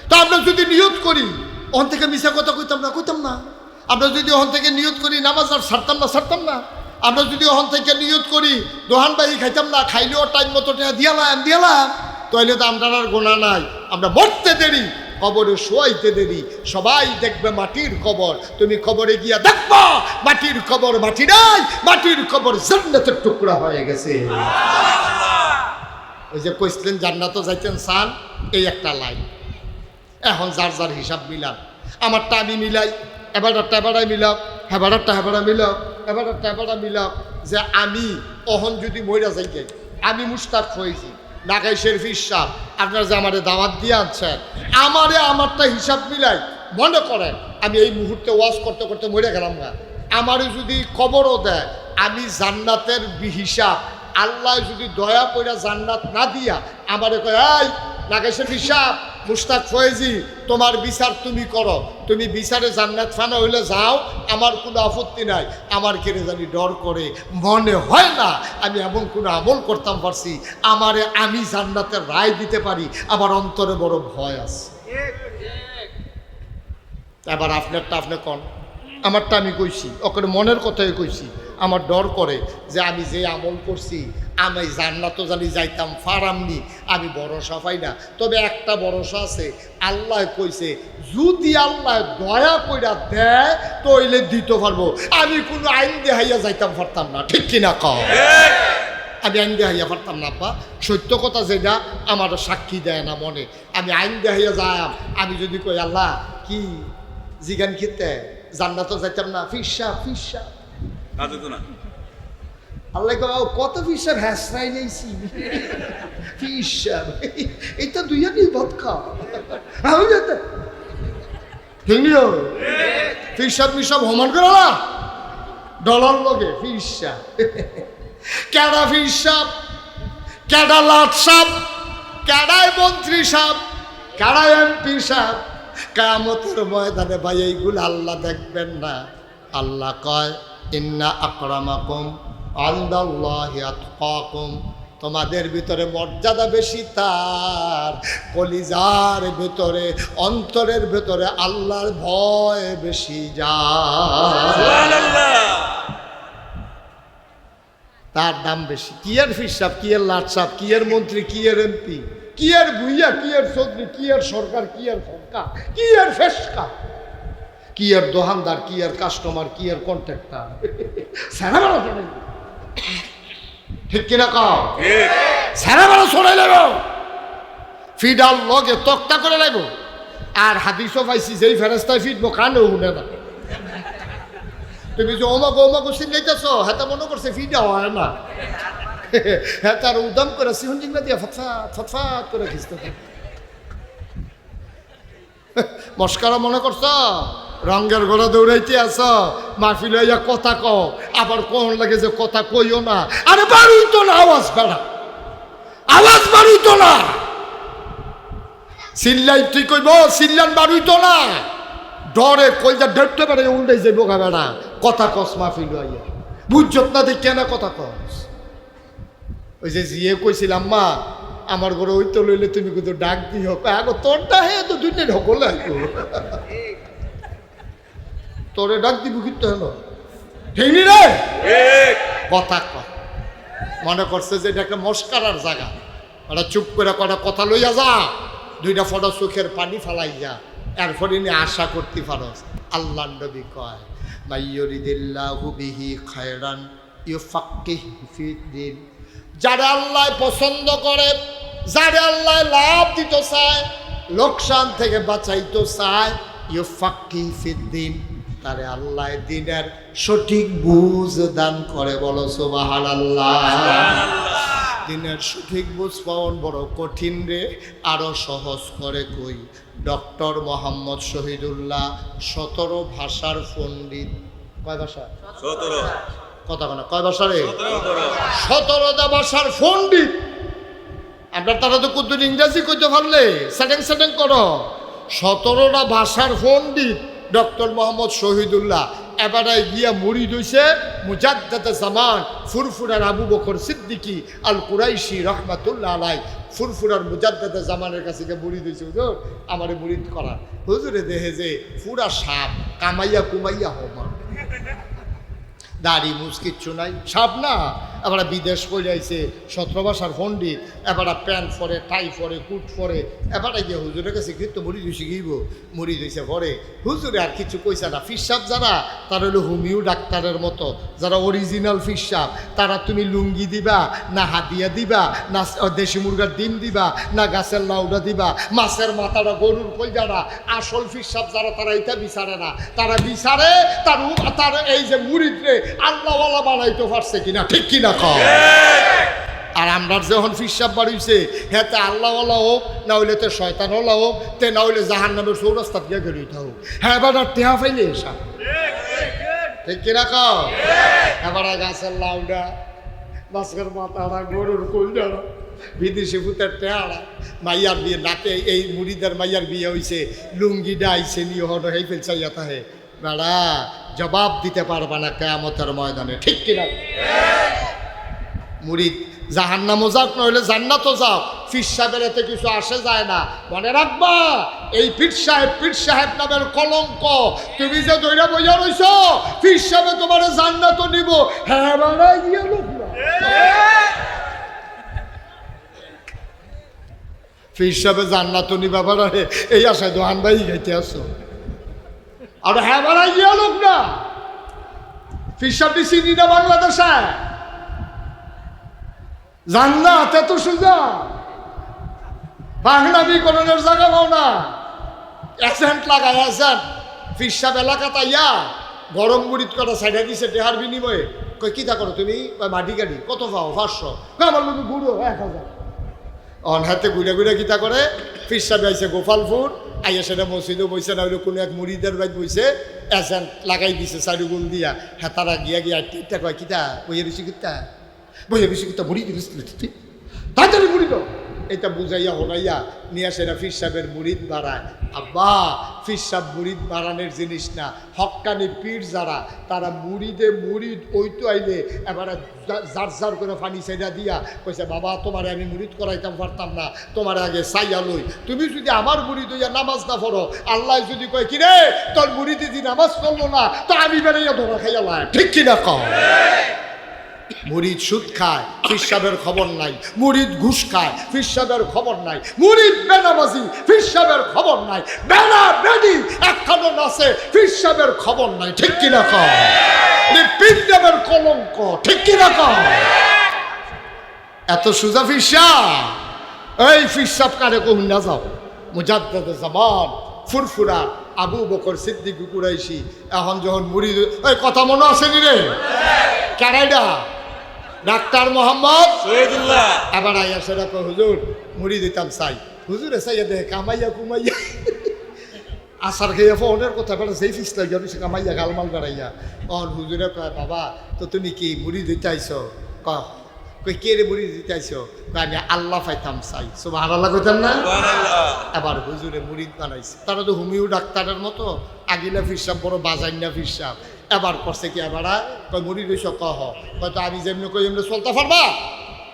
তা আমরা যদি নিয়ত করি ওখান থেকে মিশা কথা কইতাম না আমরা যদি ওখান থেকে নিয়ত করি নামাজ আর ছাড়তাম না আমরা যদি ওখান থেকে নিয়ত করি দোহান বাড়ি খাইতাম না খাইলেও টাইম মতো দিয়ালাম তাহলে তো আমরা আর গোনা নাই আমরা মরতে দেরি কবরে শোয়াইতে দেরি সবাই দেখবে মাটির কবর তুমি কবরে গিয়া দেখবা মাটির কবর মাটি নাই মাটির কবর জান্নাতের টুকরা হয়ে গেছে ওই যে কইছিলেন জান্নাতও যাইতেন চান এই একটা লাইন এখন যার যার হিসাব মিলান আমারটা আমি মিলাই এবারটা এবারাই মিলাম হেবারটা মিলাম এবারটা মিলাম যে আমি অহন যদি মইরা যাই গে আমি মুস্তাক হয়েছি নাগাই শরীফ সাহ আপনারা যে আমারে দাওয়াত দিয়ে আনছেন আমারটা হিসাব মিলাই মনে করেন আমি এই মুহূর্তে ওয়াজ করতে করতে মরে গেলাম না আমারে যদি কবরও দেয় আমি জান্নাতের হিসাব আল্লাহ যদি দয়া কইরা জান্নাত না দিয়া আমারে কয় এই নাগেশের হিসাব মুস্তাক ফয়েজি তোমার বিচার তুমি করো তুমি বিচারে জান্নাত ফানা হইলে যাও আমার কোনো আপত্তি নাই আমার কেড়ে জানি ডর করে মনে হয় না আমি এমন কোনো আমল করতাম পারছি আমারে আমি জান্নাতের রায় দিতে পারি আমার অন্তরে বড় ভয় আছে এবার আপনারটা আপনি কন আমারটা আমি কইছি ওখানে মনের কথাই কইছি আমার ডর করে যে আমি যে আমল করছি আমি জান্নাতও জানি যাইতাম ফারামনি আমি ভরসা পাই না তবে একটা ভরসা আছে আল্লাহ কইছে যদি আল্লাহ দয়া কইরা দেয় তইলে দিতে পারবো আমি কোনো আইন দেহাইয়া যাইতাম পারতাম না ঠিক কিনা কও আমি আইন দেহাইয়া পারতাম না আব্বা সত্য কথা যেটা আমার সাক্ষী দেয় না মনে আমি আইন দেহাইয়া যাই আমি যদি কই আল্লাহ কি জিগান খেতে জান্নাতও যাইতাম না ফিসা আল্লাহ কত ফিসাব হ্যাসরাই নেইছি ফিসাব এটা দুইয়া নেই ভাত খা আমি যেতে হিংলিও ফিসাব মিসাব হমান করে না ডলার লগে ফিসাব কেডা ফিসাব কেডা লাট সাপ কেডায় মন্ত্রী সাপ কেডায় এমপি সাপ কিয়ামতের ময়দানে ভাই এইগুলো আল্লাহ দেখবেন না আল্লাহ কয় ইন্না আকরামাকুম ইনদাল্লাহি আতকাকুম তোমাদের ভিতরে মর্যাদা বেশি তার কলিজার ভিতরে অন্তরের ভিতরে আল্লাহর ভয় বেশি যায় তার দাম বেশি কি এর ফিসাব কি এর লাট সাহেব কি এর মন্ত্রী কি এর এমপি কি এর ভুইয়া কি এর চৌধুরী কি এর সরকার কি এর সরকার কি এর ফেসকা কি এর দোকানদার কি এর কাস্টমার কি এর কন্ট্রাক্টর সারা বেলা চলে ঠিক কিনা কও সারা বেলা চলে লাগব ফিডাল লগে তক্তা করে লাগব আর হাদিসও পাইছি যেই ফেরেস্তায় ফিটবো কানেও শুনে না তুমি যে ওমাগো চিনলাইতেছ হাতে মনে করছে ফিডা হয় না হ্যাঁ তার উদম করে সিহন জিংলা দিয়া ফটফাট করে খিস্তে মস্কারা মনে করছ? রঙের ঘোড়া দৌড়াইতে আস, মাহফিল হইয়া কথা কও, আবার কোন লাগে যে কথা কইও না। আরে বাড়ুই তো না, আওয়াজ বেড়া, আওয়াজ বাড়ুই তো না, চিল্লাই তুই কইব চিল্লান বাড়ুই তো না, ডরে কইজা ডেটতে পারে উল্টাই যাইব গা বেড়া। কথা কস মাহফিল হইয়া, বুঝছত না দেখে না কথা কস। ওই যে জিয়ে কইছিলাম মা আমার ঘরে ওই তো লইলে তুমি কিন্তু ডাক দিও, আগো তোরটা হে তো দুইটা ঢকলে তোরে ডাক দিব কিন্তু হেন ঠিক নি রে কথা ক। মনে করছে যে এটা একটা মস্কারার জায়গা, ওরা চুপ করে কটা কথা লইয়া যা, দুইটা ফটো চোখের পানি ফালাই যা, এরপরে নিয়ে আশা করতে পারস। আল্লাহ নবী কয় মাইয়ুরিদিল্লাহু বিহি খায়রান ইউফাক্কিহু ফিদ্দিন, যারা আল্লাহ পছন্দ করে, যারা আল্লাহ লাভ দিতে চায়, লোকসান থেকে বাঁচাইতে চায়, ইউফাক্কিহু ফিদ্দিন, তারে আল্লাহ দিনের সঠিক বুঝ দান করে। বলো সুবহানাল্লাহ। দিনের সঠিক বুঝ পাওয়ান বড় কঠিন রে, আরো সহজ করে কই। ডক্টর মোহাম্মদ শহীদুল্লাহ 17 ভাষার পণ্ডিত। কয় ভাষা? 17। কথা বলা কয় ভাষা রে? 17টা ভাষার পণ্ডিত। আপনার তারা তো কুদ্দুর ইংরেজি কইতে পারলে সেটিং করো। 17টা ভাষার পণ্ডিত ডক্টর মোহাম্মদ শহীদুল্লাহ এবারে গিয়া মুড়ি দইছে মুজাদ্দাদে জামান ফুরফুরার আবু বকর সিদ্দিকী আল কুরাইশি রহমাতুল্লাহ আলাই। ফুরফুরার মুজাদ্দাদে জামানের কাছে গিয়ে মুড়ি দইছে, হুজুর আমারে মুরিদ করা। হুজুরে দেখে যে পুরা সাপ, কামাইয়া কুমাইয়া হমা, দাড়ি মুছ কিচ্ছু নাই, সাপ না। এবার বিদেশ করে আইছে 17 ভাষার পণ্ডিত, এবার প্যান্ট পরে, টাই পরে, কুট পরে, এবার গিয়ে হুজুরের কাছে কিন্তু মুড়ি দইছে গিয়েব, মুড়ি দইছে পরে। হুজুরে আর কিছু কইছে না। ফিসাব যারা তারা হলো হোমিও ডাক্তারের মতো, যারা অরিজিনাল ফিসাব, তারা তুমি লুঙ্গি দিবা না হাদিয়া দিবা, না দেশি মুরগার ডিম দিবা, না গাছের লাউডা দিবা, মাছের মাথাটা, গরুর কলজাটা। আসল ফিসাব যারা, তারা এটা বিচারে না, তারা বিচারে তার এই যে মুরিদরে আল্লাহওয়ালা বানাইতে পারছে কিনা, ঠিক কিনা কও। আর আমরা যখন ফিসাব বাড়িছে হ্যাঁ তে আল্লাহওয়ালা হোক, না হইলে তে শয়তানওয়ালা হোক, তে না হইলে জাহান্নামের চৌরাস্তাত গিয়ে গেলিতে হোক, হ্যাঁ এবার টেহা ফাইলে এসা, ঠিক কিনা কও। এবার গাছের লাউডা, মাছের মাথাটা, গরুর কলজাটা, বিদেশি ভূতের টেহারা, মাইয়ার বিয়ে নাতে, এই মুড়িদের মাইয়ার বিয়ে হয়েছে, লুঙ্গিটা আইছে নিয়ে হন এই ফেলছাইয়া তাহে বেড়া জবাব দিতে পারবা না কিয়ামতের ময়দানে, ঠিক কিনা। মুরিদ জাহান্নামও যাক, নইলে জান্নাতও যাও, পীর সাহেবের এতে কিছু আসে যায় না। মনে রাখবা এই পীর সাহেব নামের কলঙ্ক, তুমি যে দইরা বইয়া রইছ, পীর সাহেবে তোমার জান্নাতও নিব। হ্যাঁ বাড়াই গিয়ে লোক না, পীর সাহেবে জান্নাতও নিবা বাড়ারে, এই আশায় দোহান ভাই গাইতে আসো। আর হ্যাঁ বাড়াই গিয়ে লোক না, পীর সাহেব চিনি না বাংলাদেশে। জান্নাত এত সোজা, পাগলামি করণের জায়গা পাও না। এজেন্ট লাগায়, এজেন্ট পীর সাহেব এলাকা তাইয়া গরম মুড়িদ করা সাইডা দিছে টেহার বিনিময়ে। কই কিতা করো তুমি? মাটি গাড়ি কত পাও? 500। আমার লোক ঘুরো 1000। অন হাতে ঘুরে ঘুরে কিতা করে, পীর সাহেব আইসে গোপালপুর, আইয়া সেটা মসজিদও বইছে, না হইলে কোনো এক মুড়িদের বাইক বইছে, এজেন্ট লাগাই দিছে চারিগুল দিয়া। হ্যাঁ তারা গিয়া টিকটা কয় কিতা বইয়া দিছি, কিতা বইয়া দিছি, কিতা মুড়ি দিয়েছিল তুই, তাড়াতাড়ি মুড়ি দাও। এটা বুঝাইয়া হরাইয়া নিয়ে সেটা পীর সাহেবের মুরিদ বাড়ায়। আব্বা পীর সাহেব মুরিদ বাড়ানোর জিনিস না, হক্কানি পীর যারা, তারা মুরিদ ওইতো আইলে এবারে জার করে পানি সাইডা দিয়া কইছে, বাবা তোমারে আমি মুরিদ করাইতাম পারতাম না, তোমার আগে চাইয়া লই, তুমি যদি আমার মুরিদ হইয়া নামাজ না পড়ো, আল্লাহ যদি কয় কিরে তোর মুরিদ যদি নামাজ পড়লো না, তো আমি বেড়াইয়া ধরা খাইয়া লাই, ঠিক কিনা কও। মুরিদ সুদ খায়, পীর সাহেবের খবর নাই। মুরিদ ঘুষ খায়, পীর সাহেবের খবর নাই। মুরিদ বেনামাজি, পীর সাহেবের খবর নাই। বেনা বেডি একখানো নাচে, পীর সাহেবের খবর নাই, ঠিক কিনা কও। পীর নামের কলঙ্ক, ঠিক কিনা কও। এত সুজা পীর সাহেব, এই পীর সাহেব কারে কহুন না যাও। মুজাদ্দাদে জামান ফুরফুরা আবু বকর সিদ্দিকী কুরাইশি। এখন যখন মুরিদ, ওই কথা মনে আছে নি রে? কারাইডা ডাক্তার মোহাম্মদ শহীদুল্লাহ। এবার আইয়া সেটা হুজুর মুড়ি দিতাম চাই। হুজুরে চাইয়া দেখে কামাইয়া কুমাইয়া আসার খেয়ে ফোনের কথা বেড়া সেই ফিস লাগিয়া সে কামাইয়া গালমাল বেড়াইয়া অন হুজুরে কয় বাবা তো তুমি কি মুড়ি দিতে আইছো কই কে রে মুড়ি দিতে আইছো আমি আল্লাহ পাইতাম চাই সুবহানাল্লাহ কইতাম না আবার হুজুরে মুড়ি বানাইছে তারা তো হুমিও ডাক্তারের মতো আগিলা ফিরসাব বড় বাজাইনা ফিরসাব এবার করছে কি এবার কয় মুড়ি দিছ কহ হয়তো আমি যেমনি কই এমনি চলতে পারবা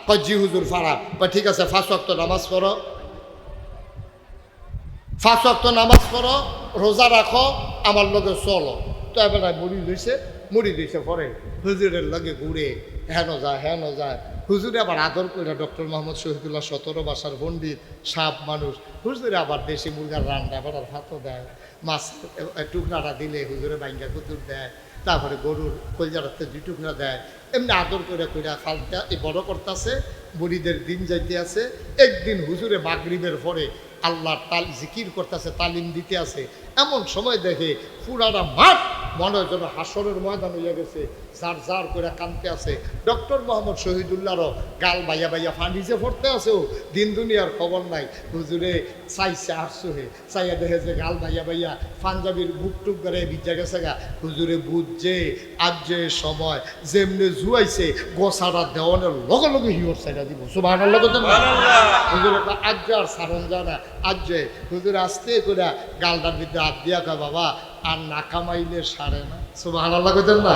কয় জি হুজুর ফারা কয় ঠিক আছে 5 ওয়াক্ত নামাজ পড়ো 5 ওয়াক্ত নামাজ পড়ো রোজা রাখো আমার লগে চলো তো এবার মুড়ি দিয়েছে পরে হুজুরের লগে ঘুরে হেন যায় হুজুরে আবার আদর করে ডক্টর মোহাম্মদ শহীদুল্লাহ 17 বাসার পণ্ডিত সাপ মানুষ হুজুরে আবার দেশি মুরগার রান্না আবার ভাতও দেয় মাছ টুকরাটা দিলে হুজুরে বাইঙ্গা কুতুর দেয় তারপরে গরুর কলজারাতে 2 টুকরা দেয় এমনি আদর করে ফালটা বড় করতেছে বুড়িদের দিন যাইতে আছে একদিন হুজুরে মাগরিবের পরে আল্লাহর জিকির করতেছে তালিম দিতে আছে এমন সময় দেখে পুরাটা মাঠ মনে হয় যেন হাসরের ময়দান হইয়া গেছে যার করে কানতে আছে ডক্টর মোহাম্মদ শহীদুল্লাহরও গাল বাইয়া ফান্ডিজে পড়তে আছেও দিন দুনিয়ার খবর নাই হুজুরে চাইছে আসছে চাইয়া দেখে যে গাল বাইয়া পাঞ্জাবির বুক টুক করে ভিজা গেছে গা হুজুরে বুঝছে আজ যে সময় যেমনি জুয়াইছে গোসাটা দেওয়ানের লগে হিওর সাইডা দিব সুবহানাল্লাহ হুজুরে আজ আর সারণ জানা আজ যে হুজুর আসতে করে গালটার ভিতরে হাত দিয়া কয় বাবা আর না কামাইলে সারে না সুবহানাল্লাহ কইতেন না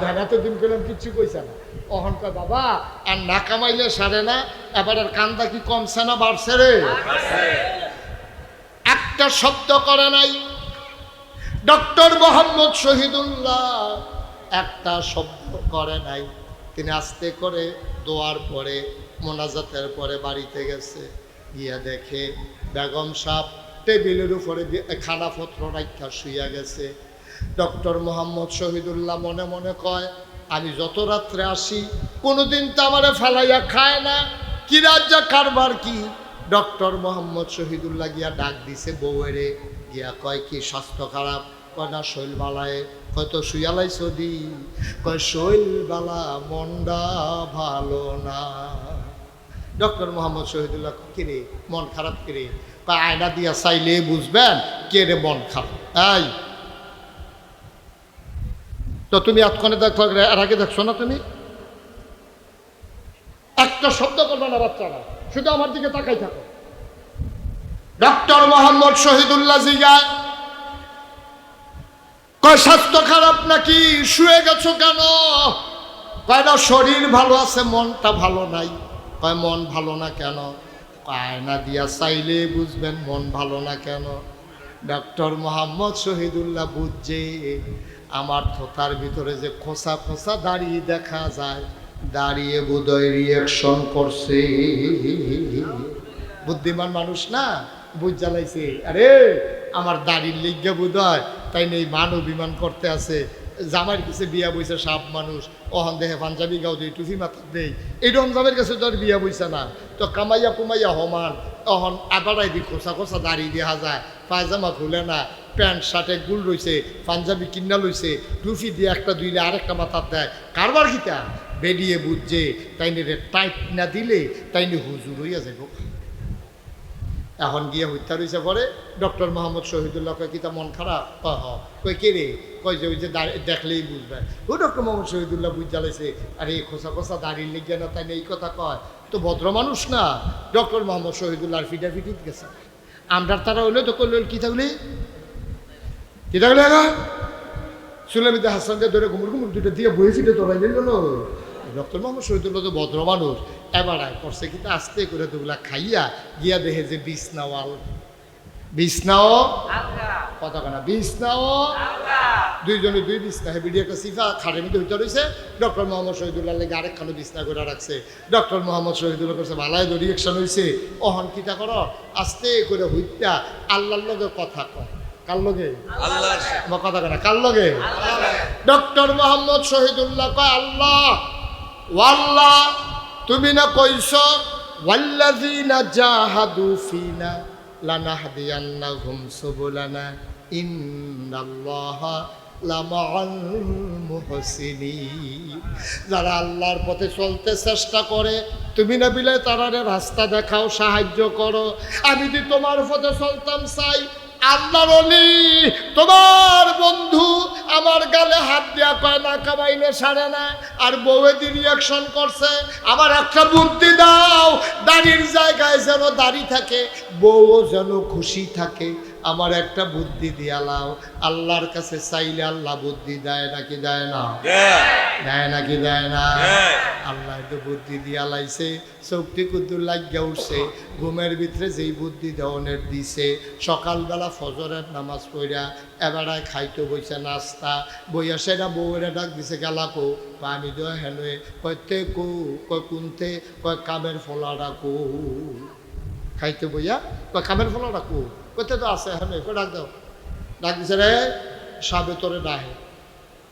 দেখা তো দিন করলাম কিচ্ছু কইছে না অহন কয় বাবা আর না কামাইলে সারে না এবার আর কান্দা কি কমছে না বাড়ছে রে একটা শব্দ করে নাই ডক্টর মোহাম্মদ শহীদুল্লাহ একটা শব্দ করে নাই তিনি আস্তে করে দোয়ার পরে মোনাজাতের পরে বাড়িতে গেছে গিয়া দেখে বেগম সাহেব টেবিলের উপরে খানাপত্র রাখা শুইয়া গেছে ডক্টর মোহাম্মদ শহীদুল্লাহ মনে মনে কয় আমি যত রাত্রে আসি কোনোদিন তো আমারে ফেলাইয়া খায় না কি রাজ্যা কারবার কি ডক্টর মোহাম্মদ শহীদুল্লাহ গিয়া ডাক দিছে বউয়েরে গিয়া কয় কি স্বাস্থ্য খারাপ কয় না শৈল বালায় হয়তো শুয়ালাই সদি কয় শৈল বালা মনটা ভালো না ডক্টর মোহাম্মদ শহীদুল্লাহ কিরে মন খারাপ কিরে তা আয়না দিয়া চাইলে বুঝবেন কে রে মন খারাপ এই তো তুমি এতক্ষণে দেখো এর আগে দেখছো না তুমি একটা শব্দ করবে না বাচ্চারা শুধু আমার দিকে তাকাই থাকো ডক্টর মোহাম্মদ শহীদুল্লাহ জিগায় কয় স্বাস্থ্য খারাপ নাকি শুয়ে গেছো কেন কয় না শরীর ভালো আছে মনটা ভালো নাই কয় মন ভালো না কেন আয়না দিয়া চাইলে বুঝবেন মন ভালো না কেন ডক্টর মোহাম্মদ শহীদুল্লাহ বুঝছে আমার থোতার ভিতরে যে খোসা খোসা দাঁড়িয়ে দেখা যায় দাঁড়িয়ে বোধহয় রিয়াকশন করছে বুদ্ধিমান মানুষ না বুঝ জ্বালাইছে আরে আমার দাড়ির লিজ্ঞা বোধহয় তাই নেই মান অভিমান করতে আছে জামাইয়ের কাছে বিয়া বইছে সাপ মানুষ অহন দেহে পাঞ্জাবি গাও দেই টুফি মাথা দেই এইরকম জামের কাছে তোর বিয়া বইছে না তো কামাইয়া কুমাইয়া হমান অহন আবারাই দি খোসা খোসা দাড়ি দেখা যায় পায়জামা খুলে না প্যান্ট শার্টে গুল রইছে পাঞ্জাবি কিনা লইছে টুফি দিয়ে একটা দুইলে আরেকটা মাথার দেয় কারবার কিতা বেরিয়ে বুঝছে তাই রে টাইট না দিলে তাই নি হুজুর হইয়া যাইব এখন গিয়ে হত্যা রয়েছে পরে ডক্টর মোহাম্মদ শহীদুল্লাহ কয় কিতা মন খারাপ কই কে রে কয় যে ওই যে দেখলেই বুঝবে ও ডক্টর মোহাম্মদ শহীদুল্লাহ বুঝ জ্বালাইছে আর এই খোসা খোসা দাঁড়িয়ে লেগে না তাই এই কথা কয় তো ভদ্র মানুষ না ডক্টর মোহাম্মদ শহীদুল্লাহর ফিটাফিটিত গেছে আমরার তারা হইলে তো করল কি থাকলে সুলামিতে হাসানকে ধরে ঘুমুর ঘুমুর দুটো দিয়ে বই ফিটে তোলাই নিল ডক্টর মোহাম্মদ শহীদুল্লাহ তো ভদ্র মানুষ এবার আয় করছে কিন্তু আস্তে করে তোগুলা খাইয়া গিয়া দেখে যে বিছনাও কথা কেনা বিছনাও দুইজনে দুই বিছনা হেবিডি একটা সিফা খাটের মধ্যে হইতে রয়েছে ডক্টর মোহাম্মদ শহীদুল্লাহ লেগে আরেকখানে বিছনা করে রাখছে ডক্টর মোহাম্মদ শহীদুল্লাহ করছে ভালাই তো রিয়েকশন হয়েছে অহন কিতা করো আস্তে করে হইতা আল্লাহর লগে কথা কয় কার লগে আল্লাহ কথা কেনা কার লগে ডক্টর মোহাম্মদ শহীদুল্লাহ কয় আল্লাহ ওয়াল্লাহ তুমি না কইছ ওয়াল্লাযীনা জাহাদু ফিনা লানাহদিয়ান্নাহুম সুবুলানা ইন্নাল্লাহা লামাআল মুহসিনিন যারা আল্লাহর পথে চলতে চেষ্টা করে তুমি না বিলে তারারে রাস্তা দেখাও সাহায্য করো আমি যদি তোমার পথে চলতাম চাই আল্লাহর ওলি তোমার বন্ধু আমার গালে হাত দিয়া কয় না কামাইলে সারে না, আর বউয়েদি রিয়াকশন করছে আমার একটা বুদ্ধি দাও, দাড়ির জায়গায় যেন দাড়ি থাকে, বউও যেন খুশি থাকে, আমার একটা বুদ্ধি দিয়া লাও। আল্লাহর কাছে চাইলে আল্লাহ বুদ্ধি দেয় নাকি দেয় না? দেয় নাকি দেয় না? আল্লাহ তো বুদ্ধি দিয়া লাইছে, চোখটি কুদ্দুর লাগিয়া উঠছে, ঘুমের ভিতরে যেই বুদ্ধি দেওয়ানের দিছে, সকালবেলা ফজরের নামাজ পড়া এবারায় খাইতে বইছে নাস্তা, বইয়া সেটা বউয়েরা ডাক দিছে গেলা কো, আমি তো হেনে কয়তে কো, কয় কুনতে, কয় কামের ফলাটা কো, খাইতে বইয়া কয় কামের ফলাটা কো, কইতে তো আছে হেনে, কয় ডাক দাও, ডাক দিছে রে সাবে তোরে ডাহে,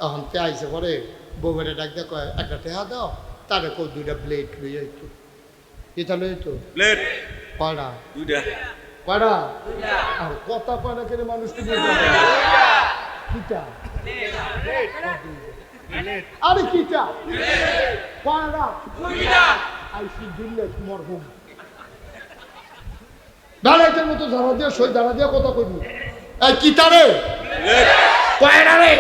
এখন তে আইসে পরে বউয়েরা ডাক দেয় কয় একটা টেহা দাও, তারে কো দুইটা প্লেট লই আইতো, এটা লই তো প্লেট কয়টা দুইটা কয়টা আর কথা কয়টা করে মানুষ কি বুঝবে কিটা আরে কিটা কয়টা আইসি দিলে মরহুম দাঁড়াইতের মতো ধারা দিয়ে সই ধারা দিয়ে কথা কইবি, এই কিটা রে কয়টা রে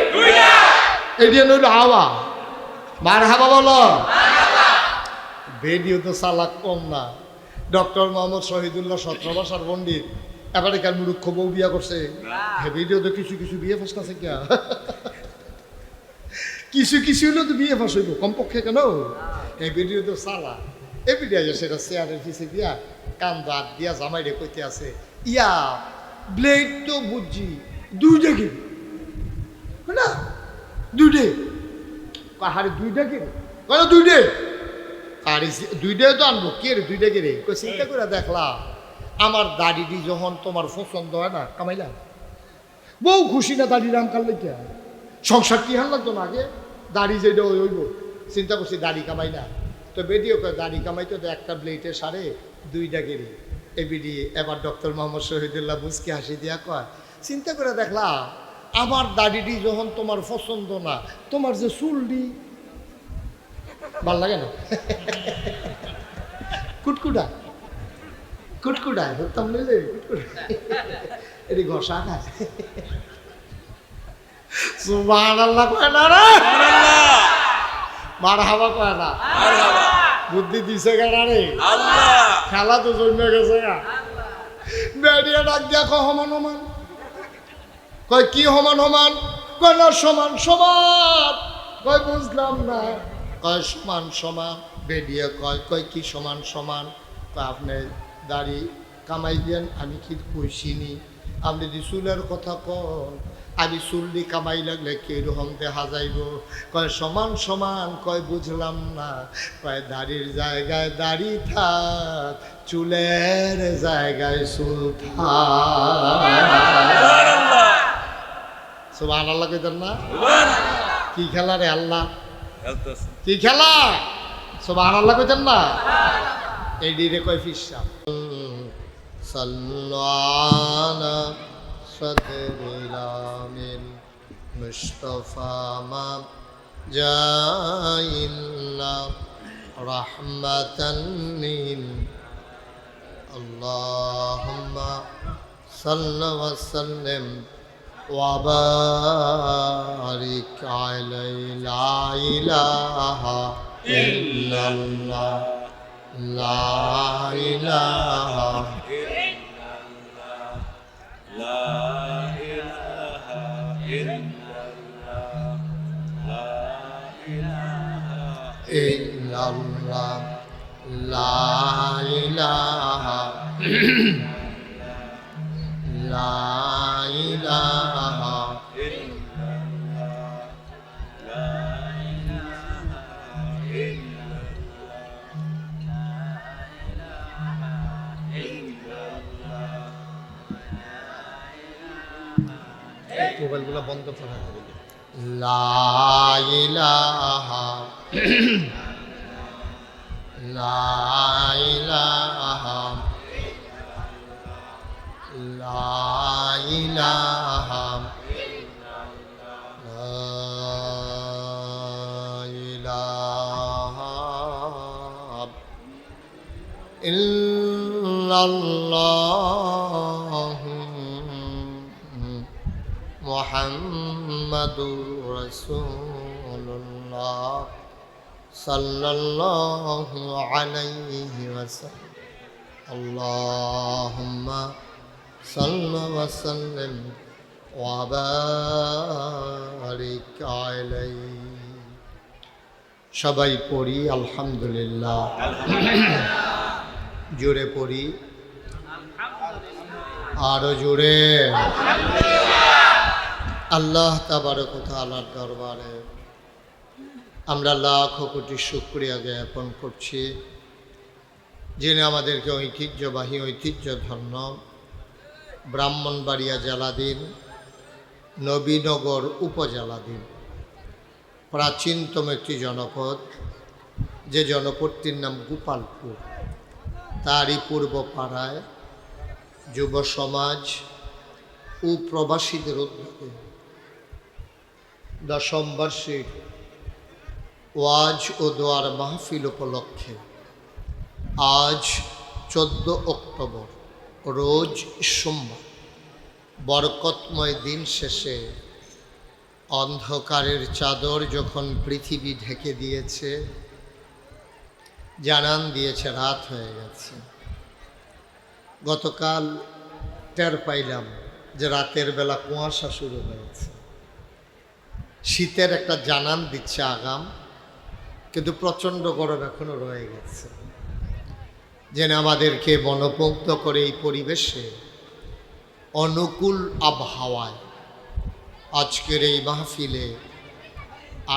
এই দিয়ে নইল হাওয়া মার হাবা বলো, ভিডিও তো চালাক কম না। ডক্টর মোহাম্মদ শহীদুল্লাহ 17 বছর পণ্ডিত, এবারে কার মুরুক্ষ বউ বিয়া করছে, হ্যাঁ ভিডিও তো কিছু কিছু বিয়ে ফাঁস আছে কিয়া কিছু কিছু হলেও তো বিয়ে ফাঁস হইব কমপক্ষে, কেন এই ভিডিও তো চালা, এই ভিডিও সেটা চেয়ারের পিছিয়ে দিয়া কান দাঁত দিয়া জামাই রে কইতে আছে ইয়া ব্লেড তো বুঝছি দুইটা কি না দুইটে পাহাড়ে দুইটা কি কেন দুইটে আর দুইটাই তো আনবো কে রে দুইটা কে রে চিন্তা করে দেখলাম আমার দাড়িটি যখন তোমার পছন্দ হয় না কামাইলা বউ খুশি না দাড়ি রাম কাল লেগে সংসার কি হাল লাগতো না আগে দাড়ি যেটা হইব চিন্তা করছি দাড়ি কামাই না তো বেডিও করে দাড়ি কামাইতে তো একটা ব্লেডে সারে দুইটা গেড়ি এ বিডি। এবার ডক্টর মোহাম্মদ শহীদুল্লাহ বুঝকে হাসি দিয়া কয় চিন্তা করে দেখলাম আমার দাড়িটি যখন তোমার পছন্দ না, তোমার যে চুলটি ভাল লাগে না কুটকুটা কুটকুটা ধরতাম নিলে এটি ঘষা খায় সুবহানাল্লাহ কয় না রে মারহাবা কয় না বুদ্ধি দিছে কেনা রে আল্লাহ, খেলা তো জমে গেছে গা বেড়িয়া ডাক দিয়া কয় সমান সমান, কয় কি সমান সমান, কয় না সমান সমান, কয় বুঝলাম না, কয় সমান সমান, বেডিয়া কয় কয় কি সমান সমান, কয় আপনি দাড়ি কামাই দেন আমি কি কইছিনি, আপনি যদি চুলের কথা কন আমি চুল্লি কামাই লাগলে কিরকম দেখা যাইব, কয় সমান সমান, কয় বুঝলাম না, কয় দাড়ির জায়গায় দাড়ি থাক চুলের জায়গায় চুল থাক। সুবহানাল্লাহ কইতেন না? কি খেলা রে আল্লাহ, কি খেলা, সুবহানাল্লাহ কইতেন না? এই দিরে কয় ফিসা সাল্লাল্লাহু সদরিল আমিন মুস্তাফা মা জাইল্লা রাহমাতান লিল আল্লাহুম্মা সাল্লি ওয়া সাল্লিম ওয়া বারিক আলাইহি লা ইলাহা ইল্লাল্লাহ লা ইলাহা ইল্লাল্লাহ লা ইলাহা লা ইলাহা মোবাইলগুলো বন্ধ করা লা ইলাহা লা ইলাহা লা ইলাহা লা ইলাহা ইল্লাল্লাহ মুহাম্মাদুর রাসূলুল্লাহ সাল্লাল্লাহু আলাইহি ওয়াসাল্লাম আল্লাহুম্মা সাল্লি ওয়া সাল্লিম ওয়া বারিক আলাইহি। সবাই পড়ি আলহামদুলিল্লাহ। জোরে পড়ি, আরো জোরে। আল্লাহ তাবারক ওয়া তাআলার দরবারে আমরা লাখো কোটি শুকরিয়া জ্ঞাপন করছি, যিনি আমাদেরকে ঐতিহ্যবাহী ঐতিহ্যধন্য ব্রাহ্মণবাড়িয়া জেলাধীন নবীনগর উপজেলাধীন প্রাচীনতম একটি জনপদ, যে জনপদটির নাম গোপালপুর, তারই পূর্ব পাড়ায় যুব সমাজ ও প্রবাসীদের উদ্যোগে 10ম বার্ষিক ওয়াজ ও দোয়ার মাহফিল উপলক্ষে আজ 14 অক্টোবর রোজ সোমবার বরকতময় দিন শেষে অন্ধকারের চাদর যখন পৃথিবী ঢেকে দিয়েছে, জানান দিয়েছে রাত হয়ে গেছে। গতকাল টের পাইলাম যে রাতের বেলা কুয়াশা শুরু হয়েছে, শীতের একটা জানান দিচ্ছে আগাম, কিন্তু প্রচণ্ড গরম এখনো রয়ে গেছে। যেন আমাদেরকে মনোমুগ্ধ করে এই পরিবেশে অনুকূল আবহাওয়ায় আজকের এই মাহফিলে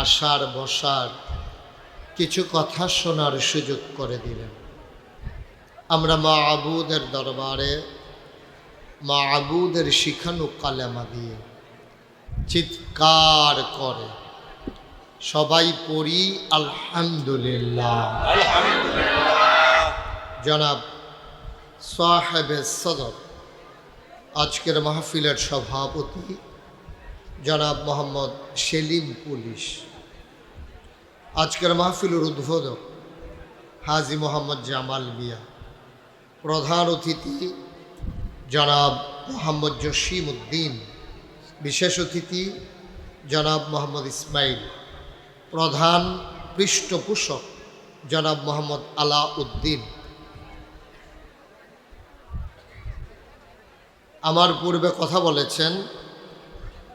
আসার বসার কিছু কথা শোনার সুযোগ করে দিলেন। আমরা মা'বুদের দরবারে মা'বুদের শিখানো কালেমা দিয়ে চিৎকার করে সবাই পড়ি আলহামদুলিল্লাহ। জনাব সাহেবে সদর আজকের মাহফিলের সভাপতি জনাব মোহাম্মদ সেলিম পুলিশ, আজকের মাহফিলের উদ্বোধক হাজী মোহাম্মদ জামাল মিয়া, প্রধান অতিথি জনাব মোহাম্মদ জসিম উদ্দিন, বিশেষ অতিথি জনাব মোহাম্মদ ইসমাইল, প্রধান পৃষ্ঠপোষক জনাব মোহাম্মদ আলা উদ্দিন। আমার পূর্বে কথা বলেছেন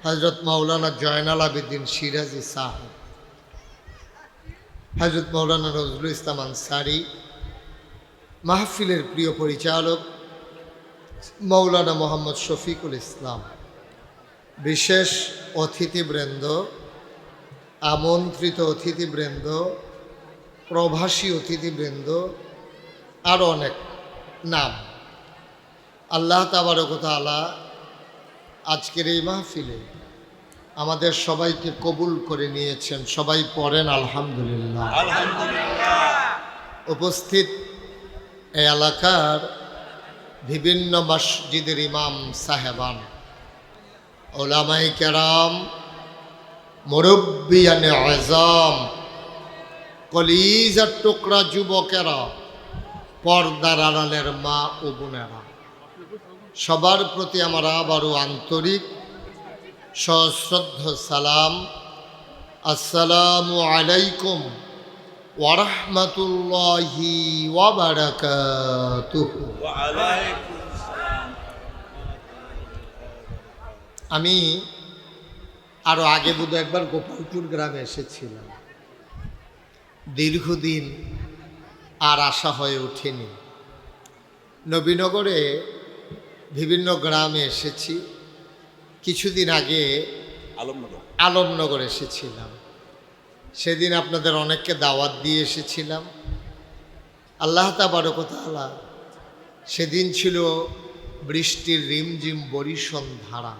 হযরত মাওলানা জয়নাল আবেদিন সিরাজি সাহেব, হযরত মাওলানা নজরুল ইসলাম আনসারী, মাহফিলের প্রিয় পরিচালক মাওলানা মোহাম্মদ শফিকুল ইসলাম, বিশেষ অতিথিবৃন্দ, আমন্ত্রিত অতিথিবৃন্দ, প্রবাসী অতিথিবৃন্দ, আরও অনেক নাম। আল্লাহ তাবারক ওয়া তাআলা আজকের এই মাহফিলে আমাদের সবাইকে কবুল করে নিয়েছেন। সবাই পড়েন আলহামদুলিল্লাহ। উপস্থিত এই এলাকার বিভিন্ন মসজিদের ইমাম সাহেবান, ওলামাই কেরাম, মুরব্বিয়ানে আযম, কলিজার টুকরা যুবকেরা, পর্দার আড়ালের মা ও বোনেরা, সবার প্রতি আমার আবারও আন্তরিক সশ্রদ্ধ সালাম। আসসালামু আলাইকুম ওয়া রাহমাতুল্লাহি ওয়া বারাকাতুহু। আমি আরও আগে বোধহয় একবার গোপালপুর গ্রামে এসেছিলাম, দীর্ঘদিন আর আসা হয়ে ওঠেনি। নবীনগরে বিভিন্ন গ্রামে এসেছি, কিছুদিন আগে আলমনগর এসেছিলাম, সেদিন আপনাদের অনেককে দাওয়াত দিয়ে এসেছিলাম। আল্লাহ তাবারক ওয়া তাআলা সেদিন ছিল বৃষ্টির রিমঝিম বরিশন ধারা।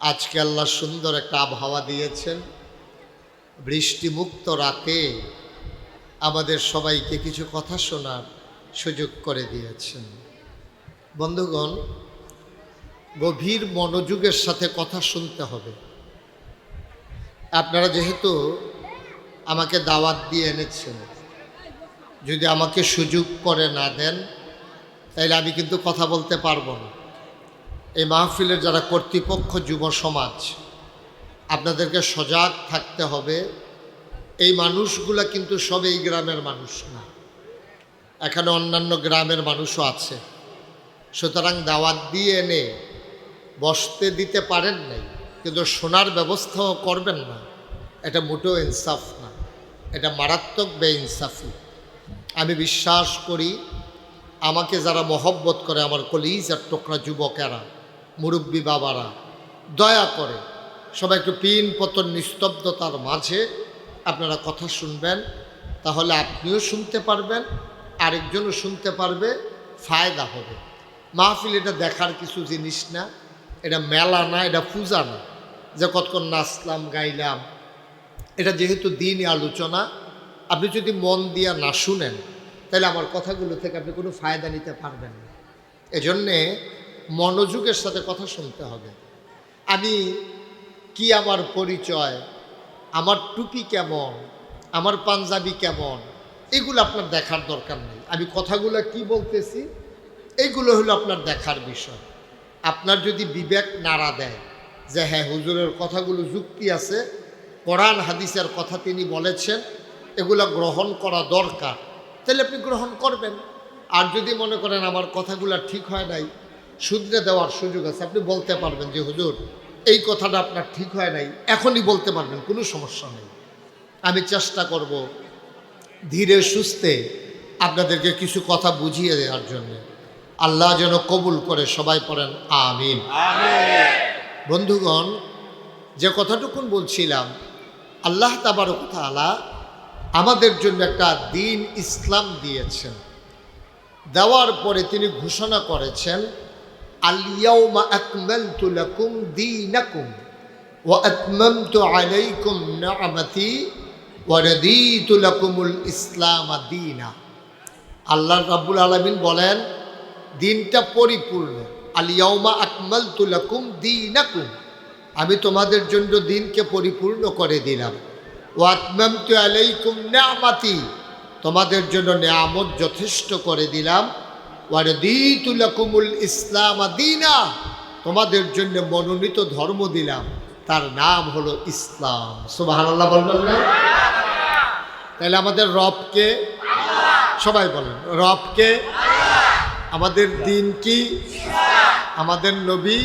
আজকে আল্লাহ সুন্দর একটা আবহাওয়া দিয়েছেন, বৃষ্টিমুক্ত রাতে আমাদের সবাইকে কিছু কথা শোনার সুযোগ করে দিয়েছেন। বন্ধুগণ, গভীর মনোযোগের সাথে কথা শুনতে হবে। আপনারা যেহেতু আমাকে দাওয়াত দিয়ে এনেছেন, যদি আমাকে সুযোগ করে না দেন তাহলে আমি কিন্তু কথা বলতে পারবো না। এই মাহফিলের যারা কর্তৃপক্ষ, যুব সমাজ, আপনাদেরকে সজাগ থাকতে হবে। এই মানুষগুলা কিন্তু সব এই গ্রামের মানুষ না, এখানে অন্যান্য গ্রামের মানুষও আছে। সুতরাং দাওয়াত দিয়ে এনে বসতে দিতে পারেন নাই, কিন্তু শোনার ব্যবস্থাও করবেন না, এটা মোটেও ইনসাফ না, এটা মারাত্মক বেইনসাফি। আমি বিশ্বাস করি আমাকে যারা মহব্বত করে, আমার কলিজার টুকরা যুবকেরা, মুরব্বী বাবারা, দয়া করে সবাই একটু পিন পতন নিস্তব্ধতার মাঝে আপনারা কথা শুনবেন, তাহলে আপনিও শুনতে পারবেন, আরেকজনও শুনতে পারবে, ফায়দা হবে। মাহফিল এটা দেখার কিছু জিনিস না, এটা মেলা না, এটা পূজা না যে কতক্ষণ নাচলাম গাইলাম। এটা যেহেতু দিনই আলোচনা, আপনি যদি মন দিয়া না শুনেন তাহলে আমার কথাগুলো থেকে আপনি কোনো ফায়দা নিতে পারবেন না। এজন্যে মনোযোগের সাথে কথা শুনতে হবে। আমি কি, আমার পরিচয়, আমার টুপি কেমন, আমার পাঞ্জাবি কেমন, এগুলো আপনার দেখার দরকার নেই। আমি কথাগুলো কি বলতেছি এইগুলো হলো আপনার দেখার বিষয়। আপনার যদি বিবেক নাড়া দেয় যে হ্যাঁ হুজুরের কথাগুলো যুক্তি আছে, কোরআন হাদিসের কথা তিনি বলেছেন, এগুলো গ্রহণ করা দরকার, তাহলে আপনি গ্রহণ করবেন। আর যদি মনে করেন আমার কথাগুলো ঠিক হয় নাই, শুধরে দেওয়ার সুযোগ আছে, আপনি বলতে পারবেন যে হুজুর এই কথাটা আপনার ঠিক হয় নাই, এখনই বলতে পারবেন, কোনো সমস্যা নেই। আমি চেষ্টা করব ধীরে সুস্থে আপনাদেরকে কিছু কথা বুঝিয়ে দেওয়ার জন্য। আল্লাহ যেন কবুল করে, সবাই পড়েন আমিন। বন্ধুগণ, যে কথাটুকুন বলছিলাম, আল্লাহ তাবারক ওয়া তাআলা আমাদের জন্য একটা দিন ইসলাম দিয়েছেন। দেওয়ার পরে তিনি ঘোষণা করেছেন, আল ইয়াউমা আকমালতু লাকুম দীনাকুম ওয়া আতমামতু আলাইকুম নি'মাতি ওয়া রাদিতু লাকুমুল ইসলাম দীনা। আল্লাহ রাব্বুল আলামিন বলেন দিনটা পরিপূর্ণ। আল ইয়াউমা আকমালতু লাকুম দীনাকুম, আমি তোমাদের জন্য দিনকে পরিপূর্ণ করে দিলাম। ওয়া আতমামতু আলাইকুম নি'মাতি, তোমাদের জন্য নিয়ামত যথেষ্ট করে দিলাম। ওয়া রাদিতু লাকুমুল ইসলাম দীনা, তোমাদের জন্য মনোনীত ধর্ম দিলাম, তার নাম হলো ইসলাম। সুবহানাল্লাহ বলবেন না? তাহলে আমাদের রবকে, সবাই বলেন রবকে, আমাদের দিন কি, আমাদের নবী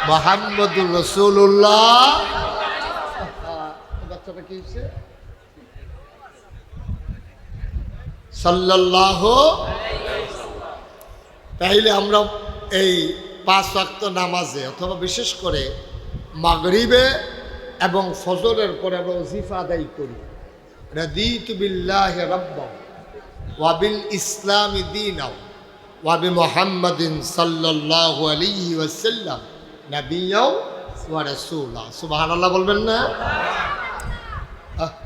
মুহাম্মদুর রাসূলুল্লাহ। বাচ্চাটা কি হয়েছে? সাল্লাল্লাহু। তাইলে আমরা এই 5 ওয়াক্ত নামাজে অথবা বিশেষ করে মাগরিবে এবং ফজরের পরে আমরা ওজিফা আদায় করি, রাদিতু বিল্লাহি রাব্বান ওয়া বিল ইসলামি দীনাও ওয়া বিমুহাম্মাদিন সাল্লাল্লাহু আলাইহি ওয়াসাল্লাম নাবিয়্যাও ওয়া রাসূলা। সুবহানাল্লাহ বলবেন না?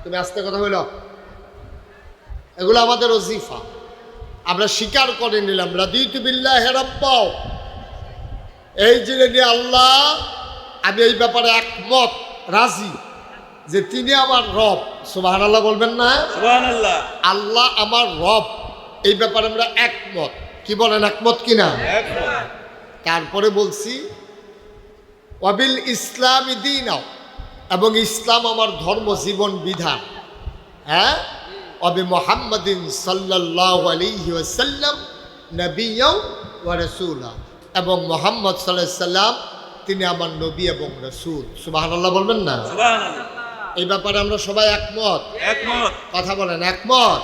তুমি আস্তে কথা বলো। এগুলো আমাদের ওজিফা, আমরা স্বীকার করে নিলাম রাদিতু বিল্লাহি রাব্বাও, এই যে আল্লাহ, আমি এই ব্যাপারে একমত, রাজি যে তিনি আমার রব। সুবহানাল্লাহ বলবেন না? সুবহানাল্লাহ। আল্লাহ আমার রব, এই ব্যাপারে আমরা একমত। কি বলেন, একমত কিনা? তারপরে বলছি ওয়াবিল ইসলামি দীনাও, এবং ইসলাম আমার ধর্ম, জীবন বিধান। হ্যাঁ, ওয়াবি মুহাম্মাদিন সাল্লাল্লাহু আলাইহি ওয়াসাল্লাম নাবিয়্যাও ওয়া রাসূলা, এবং মুহাম্মদ সাল্লাল্লাহু আলাইহি সাল্লাম তিনি আমার নবী এবং রাসূল। সুবহানাল্লাহ বলবেন না? সুবহানাল্লাহ। এই ব্যাপারে আমরা সবাই একমত। একমত। কথা বলেন একমত।